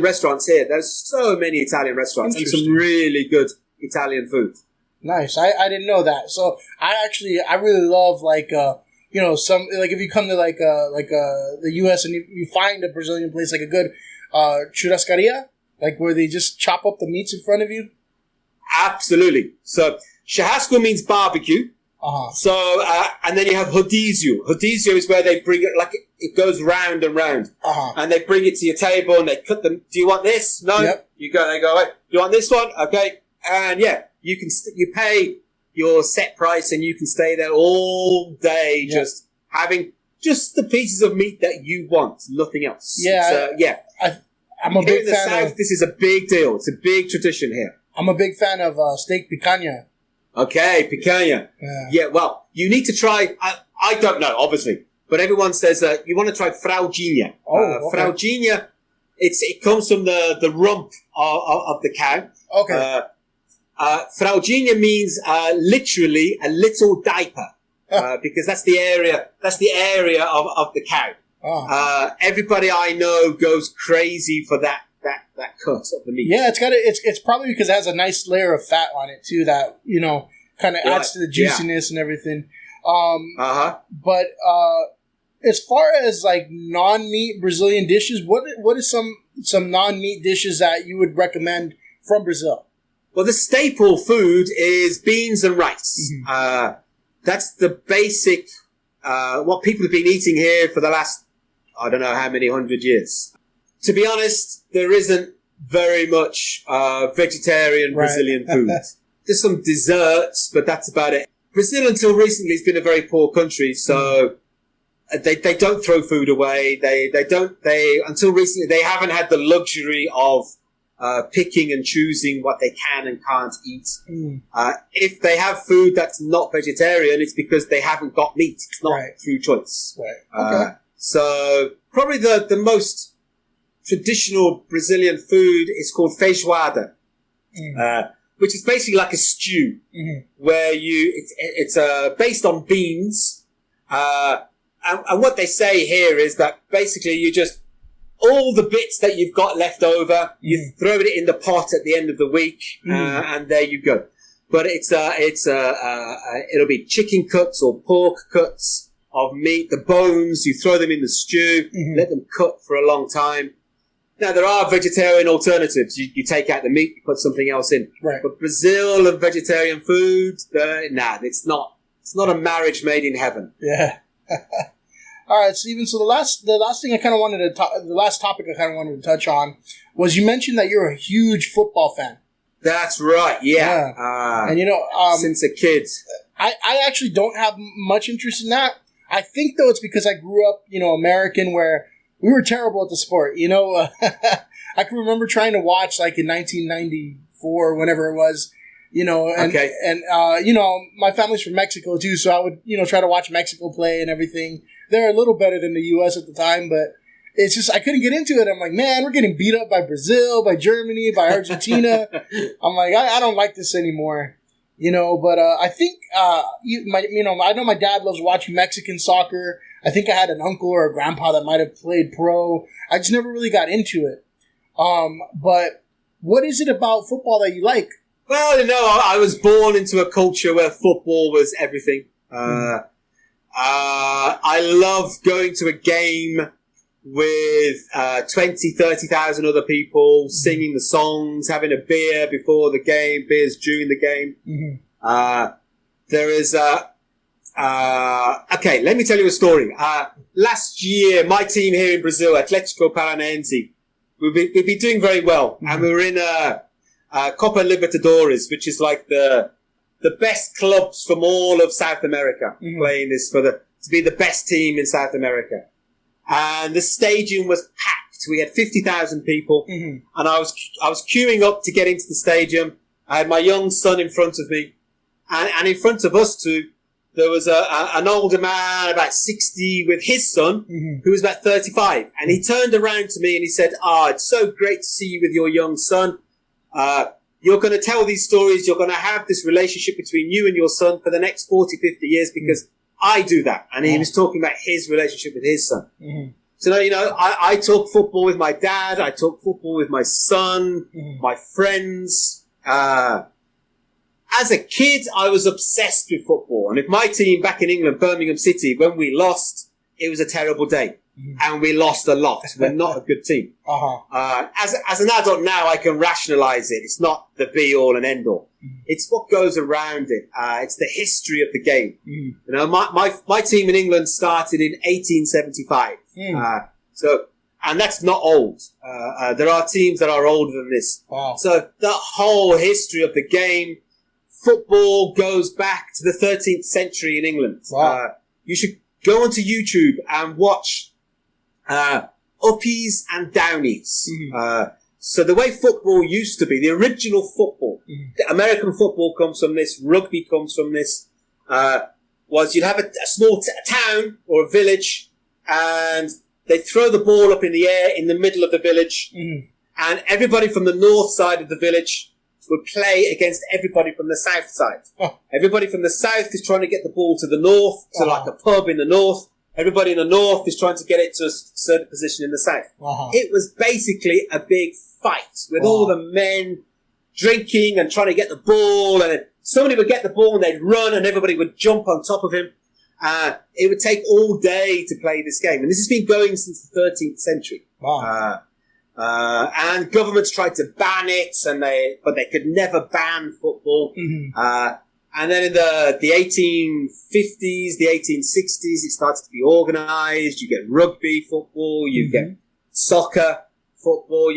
restaurants here, there's so many Italian restaurants and some really good Italian food. Nice. I didn't know that. So I really love some, like, if you come to the US and you find a Brazilian place, like a good churrascaria, like where they just chop up the meats in front of you. Absolutely. So churrasco means barbecue. Uh-huh. So, and then you have rodizio. Rodizio is where they bring it, like it goes round and round. Uh-huh. And they bring it to your table and they cut them. Do you want this? No? Yep. They go, right. Do you want this one? Okay. And yeah, you can, you pay your set price and you can stay there all day, just having just the pieces of meat that you want, nothing else. Yeah. I'm a big fan. In the South, this is a big deal. It's a big tradition here. I'm a big fan of steak picanha. Okay, picanha. Yeah, well, you need to try, I don't know, obviously, but everyone says that you want to try frauginha. Okay. Frauginha, it comes from the rump of the cow. Okay. Frauginha means literally a little diaper, because that's the area of the cow. Oh. Everybody I know goes crazy for that cut of the meat. Yeah, it's probably because it has a nice layer of fat on it too that, kind of adds to the juiciness and everything. But as far as like non-meat Brazilian dishes, what is some non-meat dishes that you would recommend from Brazil? Well, the staple food is beans and rice. Mm-hmm. That's the basic, what people have been eating here for the last, I don't know how many 100 years. To be honest, there isn't very much vegetarian Brazilian food. There's some desserts, but that's about it. Brazil, until recently, has been a very poor country, so they don't throw food away. Until recently, they haven't had the luxury of picking and choosing what they can and can't eat. If they have food that's not vegetarian, it's because they haven't got meat. It's not through choice. Right. Okay. So probably the most traditional Brazilian food is called feijoada, which is basically like a stew, where it's based on beans. And what they say here is that basically you just, all the bits that you've got left over, you throw it in the pot at the end of the week, and there you go. But it'll be chicken cuts or pork cuts of meat, the bones, you throw them in the stew, let them cook for a long time. Now, there are vegetarian alternatives. You take out the meat, you put something else in. Right. But Brazil and vegetarian food, it's not a marriage made in heaven. Yeah. All right, Stephen. So the last thing I kind of wanted to the last topic I kind of wanted to touch on was you mentioned that you're a huge football fan. That's right. Yeah. And since a kid, I actually don't have much interest in that. I think though it's because I grew up, American, where we were terrible at the sport. I can remember trying to watch like in 1994, whenever it was. My family's from Mexico too, so I would, try to watch Mexico play and everything. They're a little better than the U.S. at the time, but it's just, I couldn't get into it. I'm like, man, we're getting beat up by Brazil, by Germany, by Argentina. I'm like, I don't like this anymore, but I think, I know my dad loves watching Mexican soccer. I think I had an uncle or a grandpa that might have played pro. I just never really got into it. But what is it about football that you like? Well, I was born into a culture where football was everything. I love going to a game with 20, 30,000 other people, singing the songs, having a beer before the game, beers during the game. There is okay, let me tell you a story. Last year, my team here in Brazil, Atlético Paranaense, we've been doing very well, and we were in Copa Libertadores, which is like the best clubs from all of South America playing this to be the best team in South America. And the stadium was packed. We had 50,000 people, and I was queuing up to get into the stadium. I had my young son in front of me, and in front of us two, there was an older man, about 60, with his son, who was about 35. And he turned around to me and he said, it's so great to see you with your young son. You're going to tell these stories. You're going to have this relationship between you and your son for the next 40, 50 years because I do that. And he was talking about his relationship with his son. So, I talk football with my dad. I talk football with my son, my friends. As a kid, I was obsessed with football. And if my team back in England, Birmingham City, when we lost, it was a terrible day. and we lost a lot. We're not a good team. As an adult now, I can rationalise it. It's not the be-all and end-all. It's what goes around it. It's the history of the game. You know, my team in England started in 1875. And that's not old. There are teams that are older than this. Wow. So the whole history of the game, football goes back to the 13th century in England. Wow. You should go onto YouTube and watch uppies and downies. So the way football used to be, the original football, the American football comes from this, rugby comes from this, was you'd have a small town or a village, and they'd throw the ball up in the air in the middle of the village, and everybody from the north side of the village would play against everybody from the south side. Everybody from the south is trying to get the ball to the north, to like a pub in the north. Everybody in the north is trying to get it to a certain position in the south. It was basically a big fight with all the men drinking and trying to get the ball, and somebody would get the ball and they'd run and everybody would jump on top of him. It would take all day to play this game. And this has been going since the 13th century. And governments tried to ban it, but they could never ban football. And then in the 1850s, the 1860s, it starts to be organised. You get rugby football, you get soccer football,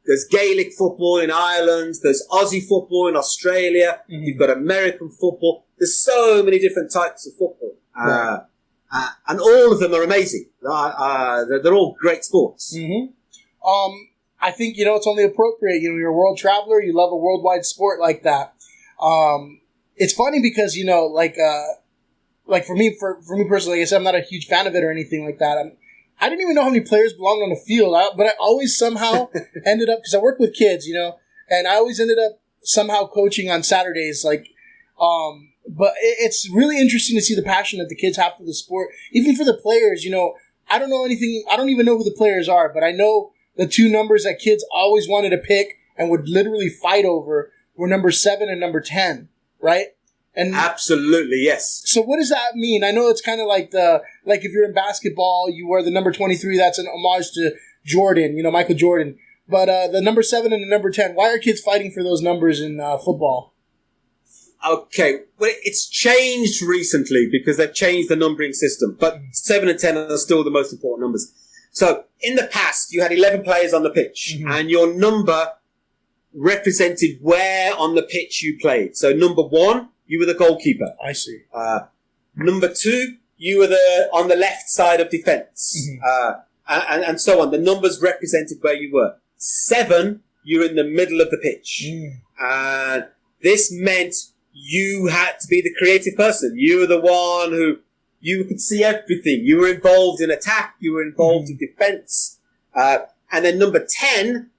there's Gaelic football in Ireland, there's Aussie football in Australia, you've got American football. There's so many different types of football. And all of them are amazing. They're all great sports. I think, it's only appropriate. You're a world traveler. You love a worldwide sport like that. It's funny because, like for me personally, like I said, I'm not a huge fan of it or anything like that. I didn't even know how many players belonged on the field, but I always somehow ended up, because I work with kids, and I always ended up somehow coaching on Saturdays, but it's really interesting to see the passion that the kids have for the sport, even for the players. I don't know anything. I don't even know who the players are, but I know the two numbers that kids always wanted to pick and would literally fight over were number 7 and number 10, right? And absolutely, yes. So what does that mean? I know it's kind of like if you're in basketball, you wear the number 23. That's an homage to Jordan, Michael Jordan. But the number 7 and the number 10. Why are kids fighting for those numbers in football? Okay, well, it's changed recently because they've changed the numbering system, but 7 and 10 are still the most important numbers. So, in the past, you had 11 players on the pitch, and your number represented where on the pitch you played. So, number 1, you were the goalkeeper. I see. Number 2, you were on the left side of defence, and so on. The numbers represented where you were. 7, you're in the middle of the pitch. And this meant you had to be the creative person. You were the one who, you could see everything. You were involved in attack. You were involved in defence. And then number 10,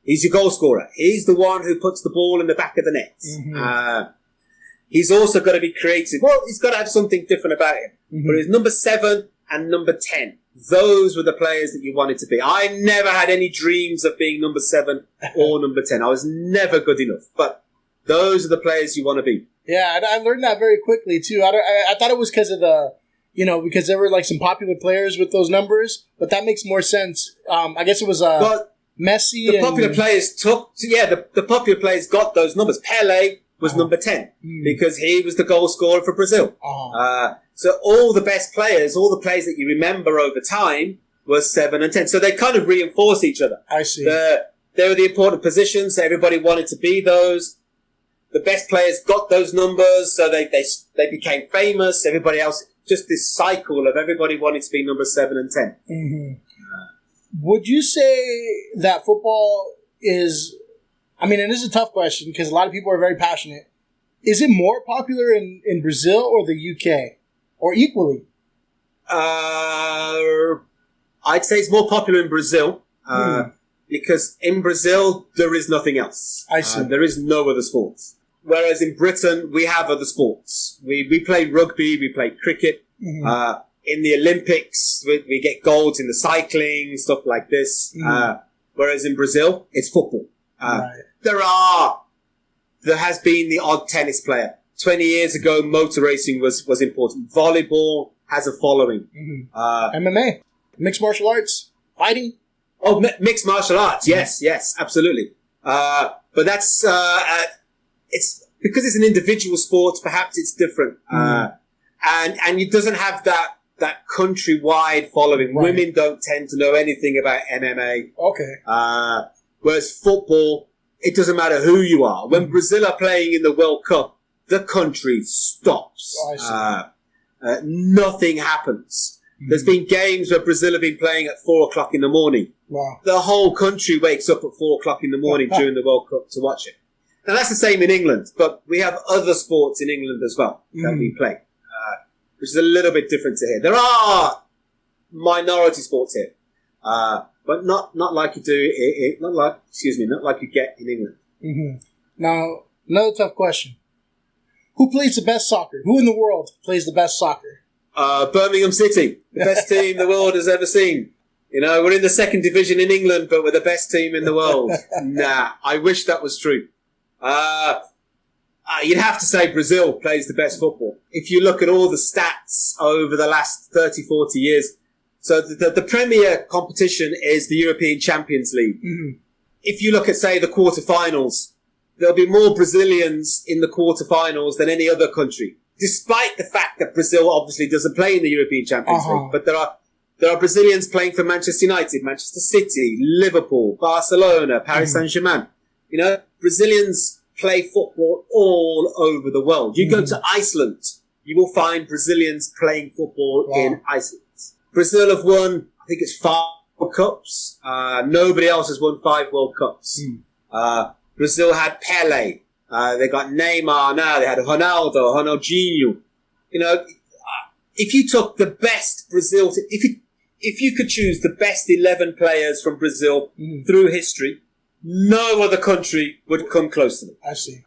he's your goal scorer. He's the one who puts the ball in the back of the net. He's also got to be creative. Well, he's got to have something different about him. But it's number 7 and number 10. Those were the players that you wanted to be. I never had any dreams of being number 7 or number 10. I was never good enough. But those are the players you want to be. Yeah, I learned that very quickly, too. I thought it was because of because there were some popular players with those numbers, but that makes more sense. I guess it was Messi. The popular players the popular players got those numbers. Pele was number 10 because he was the goal scorer for Brazil. So all the best players, all the players that you remember over time were 7 and 10. So they kind of reinforce each other. I see. They were the important positions. So everybody wanted to be those. The best players got those numbers, so they became famous. Everybody else, just this cycle of everybody wanting to be number 7 and 10. Would you say that football is, and this is a tough question because a lot of people are very passionate. Is it more popular in Brazil or the UK? Or equally? I'd say it's more popular in Brazil. Because in Brazil, there is nothing else. I see. There is no other sports. Whereas in Britain, we have other sports. We play rugby, we play cricket. In the Olympics, we get golds in the cycling, stuff like this. Whereas in Brazil, it's football. Right. There has been the odd tennis player. 20 years ago, motor racing was important. Volleyball has a following. MMA. Mixed martial arts? Fighting? Oh, mixed martial arts. Yes, absolutely. But that's, it's because it's an individual sport, perhaps it's different. And it doesn't have that countrywide following. Right. Women don't tend to know anything about MMA. Okay. Whereas football, it doesn't matter who you are. When Brazil are playing in the World Cup, the country stops. Oh, nothing happens. There's been games where Brazil have been playing at 4:00 in the morning. Wow. The whole country wakes up at 4:00 in the morning during the World Cup to watch it. Now that's the same in England, but we have other sports in England as well that we play, which is a little bit different to here. There are minority sports here, but not like you do. Not like you get in England. Mm-hmm. Now, another tough question: who plays the best soccer? Who in the world plays the best soccer? Birmingham City, the best team the world has ever seen. You know, we're in the second division in England, but we're the best team in the world. Nah, I wish that was true. You'd have to say Brazil plays the best football. If you look at all the stats over the last 30, 40 years, so the premier competition is the European Champions League. Mm-hmm. If you look at, say, the quarterfinals, there'll be more Brazilians in the quarterfinals than any other country. Despite the fact that Brazil obviously doesn't play in the European Champions League, but there are Brazilians playing for Manchester United, Manchester City, Liverpool, Barcelona, Paris Saint-Germain. You know, Brazilians play football all over the world. You go to Iceland, you will find Brazilians playing football in Iceland. Brazil have won, I think it's 5 World Cups. Nobody else has won 5 World Cups. Brazil had Pelé. They got Neymar now. They had Ronaldo, Ronaldinho. You know, if you took the best Brazil, if you could choose the best 11 players from Brazil through history, no other country would come close to them. I see.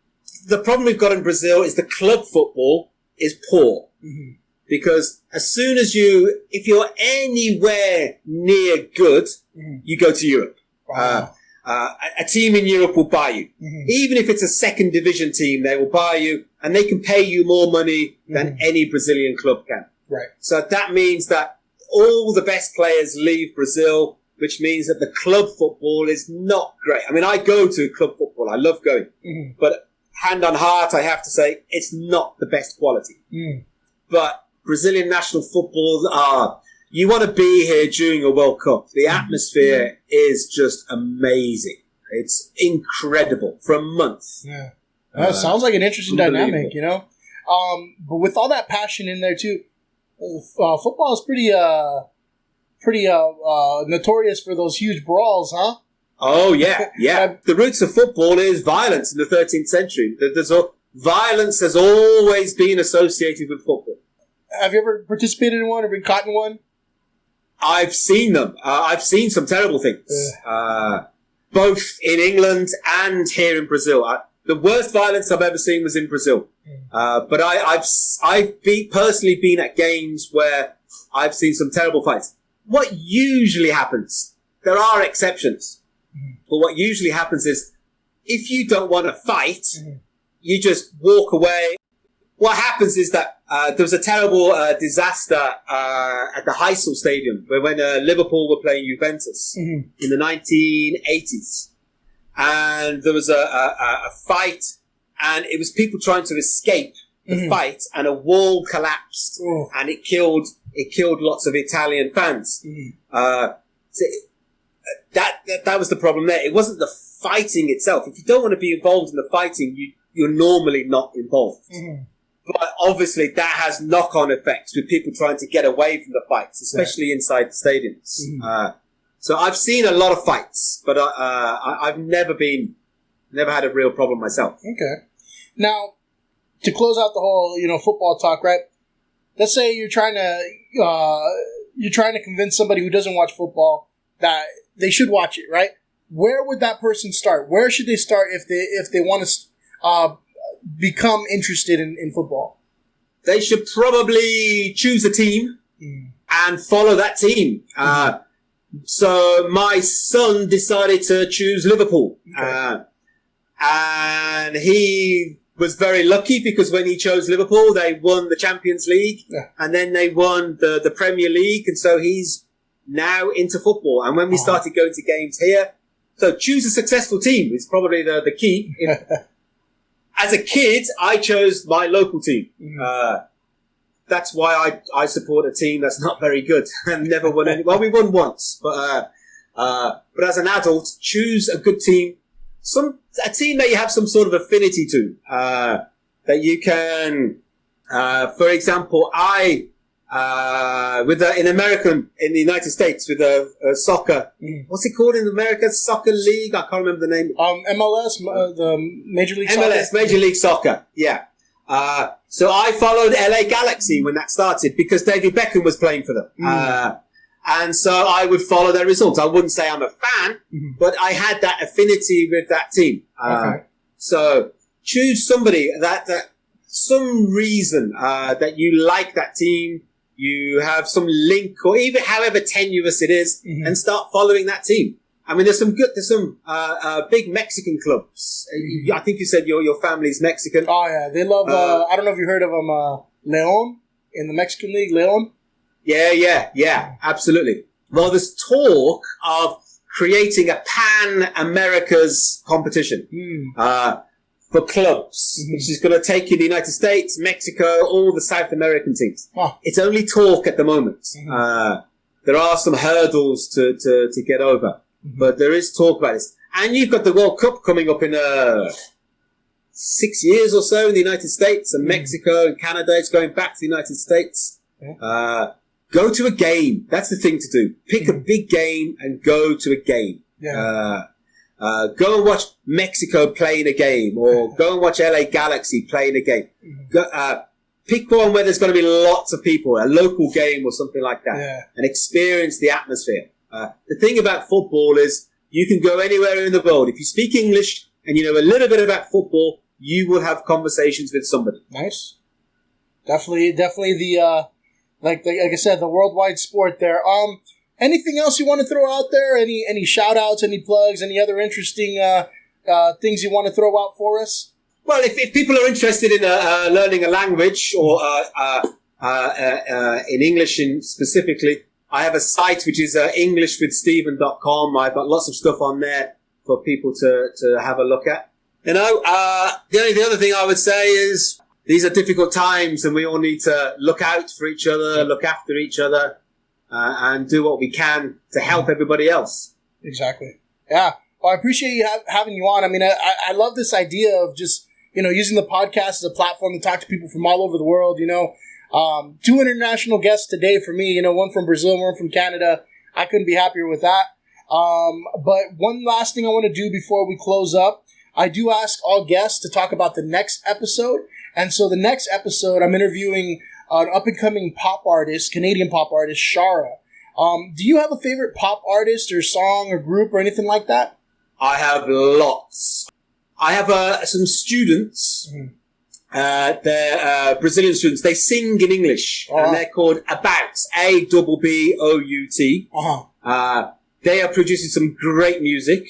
The problem we've got in Brazil is the club football is poor. Mm-hmm. Because as soon as if you're anywhere near good, you go to Europe. Wow. A team in Europe will buy you. Mm-hmm. Even if it's a second division team, they will buy you and they can pay you more money than any Brazilian club can. Right. So that means that all the best players leave Brazil, which means that the club football is not great. I mean, I go to club football. I love going. Mm-hmm. But hand on heart, I have to say, it's not the best quality. But Brazilian national football you want to be here during a World Cup. The atmosphere is just amazing. It's incredible for a month. Yeah. It sounds like an interesting dynamic, you know? But with all that passion in there, too, football is pretty notorious for those huge brawls, huh? Oh, yeah, yeah. The roots of football is violence in the 13th century. Violence has always been associated with football. Have you ever participated in one or been caught in one? I've seen them. I've seen some terrible things, both in England and here in Brazil. The worst violence I've ever seen was in Brazil. But I've personally been at games where I've seen some terrible fights. What usually happens, there are exceptions, but what usually happens is if you don't want to fight, you just walk away. What happens is that there was a terrible disaster at the Heysel Stadium when Liverpool were playing Juventus in the 1980s. And there was a fight, and it was people trying to escape the fight, and a wall collapsed, and it killed lots of Italian fans. So that was the problem there. It wasn't the fighting itself. If you don't want to be involved in the fighting, you're normally not involved. But obviously that has knock-on effects with people trying to get away from the fights, especially inside the stadiums. So I've seen a lot of fights, but I've never had a real problem myself. Okay. Now, to close out the whole, football talk, right? Let's say you're trying to convince somebody who doesn't watch football that they should watch it, right? Where would that person start? Where should they start if they want to become interested in football? They should probably choose a team and follow that team. So my son decided to choose Liverpool. And he was very lucky because when he chose Liverpool, they won the Champions League and then they won the Premier League. And so he's now into football. And when we started going to games here, so choose a successful team is probably the key. As a kid, I chose my local team. That's why I support a team that's not very good and never won any. Well, we won once, but as an adult, choose a good team, a team that you have some sort of affinity to, that you can. For example, in the United States, with soccer, what's it called in America? Soccer League? I can't remember the name. MLS, the Major League Soccer. MLS, Major League Soccer, yeah. So I followed LA Galaxy when that started because David Beckham was playing for them. And so I would follow their results. I wouldn't say I'm a fan, but I had that affinity with that team. So choose somebody that some reason that you like that team, you have some link, or even however tenuous it is, and start following that team. I mean, there's some big Mexican clubs. I think you said your family's Mexican. Oh yeah, they love. I don't know if you heard of them, León in the Mexican League. León. Yeah, absolutely. Well, there's talk of creating a Pan-Americas competition for clubs, which is going to take in the United States, Mexico, all the South American teams. It's only talk at the moment. There are some hurdles to get over, but there is talk about this. And you've got the World Cup coming up in 6 years or so in the United States, and Mexico and Canada. It's going back to the United States. Go to a game. That's the thing to do. Pick a big game and go to a game. Go and watch Mexico playing a game, or go and watch LA Galaxy playing a game. Pick one where there's going to be lots of people, a local game or something like that, and experience the atmosphere. The thing about football is you can go anywhere in the world. If you speak English and you know a little bit about football, you will have conversations with somebody. Nice. Definitely the... Like I said, the worldwide sport there. Anything else you want to throw out there? Any shout outs, any plugs, any other interesting things you want to throw out for us? Well, if people are interested in learning a language, or in English specifically, I have a site which is englishwithstephen.com. I've got lots of stuff on there for people to have a look at. The other thing I would say is, these are difficult times, and we all need to look out for each other, look after each other, and do what we can to help everybody else. Exactly. Yeah. Well, I appreciate you having you on. I mean, I love this idea of just, using the podcast as a platform to talk to people from all over the world, 2 international guests today for me, one from Brazil, one from Canada. I couldn't be happier with that. But one last thing I want to do before we close up, I do ask all guests to talk about the next episode. And so the next episode, I'm interviewing an up-and-coming pop artist, Canadian pop artist, Shara. Do you have a favorite pop artist or song or group or anything like that? I have lots. I have some students. They're Brazilian students. They sing in English, and they're called About, ABBOUT. They are producing some great music.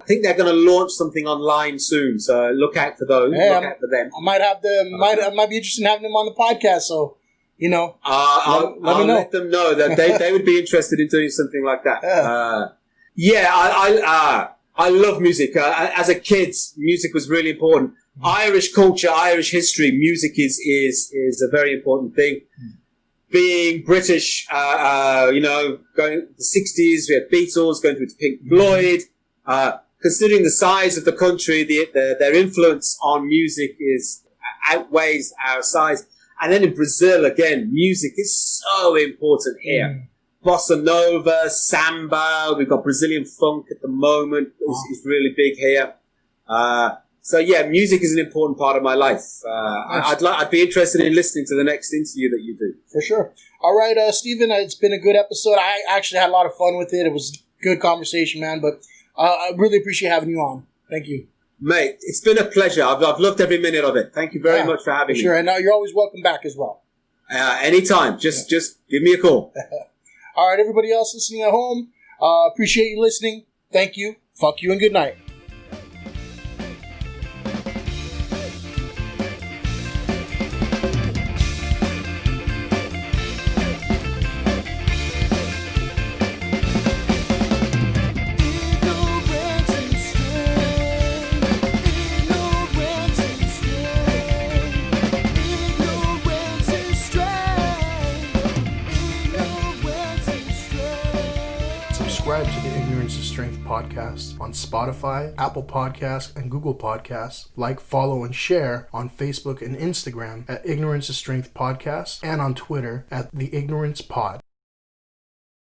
I think they're going to launch something online soon, so look out for those. Look out for them. I might have them. I might be interested in having them on the podcast. So, I'll let me know. Let them know that they would be interested in doing something like that. I love music. As a kid, music was really important. Irish culture, Irish history, music is a very important thing. Being British, going the 60s, we had Beatles, going through to Pink Floyd. Considering the size of the country, their influence on music outweighs our size. And then in Brazil, again, music is so important here. Bossa Nova, Samba, we've got Brazilian funk at the moment. It's really big here. Music is an important part of my life. I'd be interested in listening to the next interview that you do. For sure. All right, Stephen, it's been a good episode. I actually had a lot of fun with it. It was a good conversation, man, but I really appreciate having you on. Thank you. Mate, it's been a pleasure. I've loved every minute of it. Thank you very much for having me. Sure, and you're always welcome back as well. Anytime. Just give me a call. All right, everybody else listening at home, appreciate you listening. Thank you. Fuck you and good night. subscribe to the Ignorance is Strength podcast on Spotify, Apple Podcasts, and Google Podcasts. Like, follow, and share on Facebook and Instagram at Ignorance is Strength Podcast and on Twitter at The Ignorance Pod.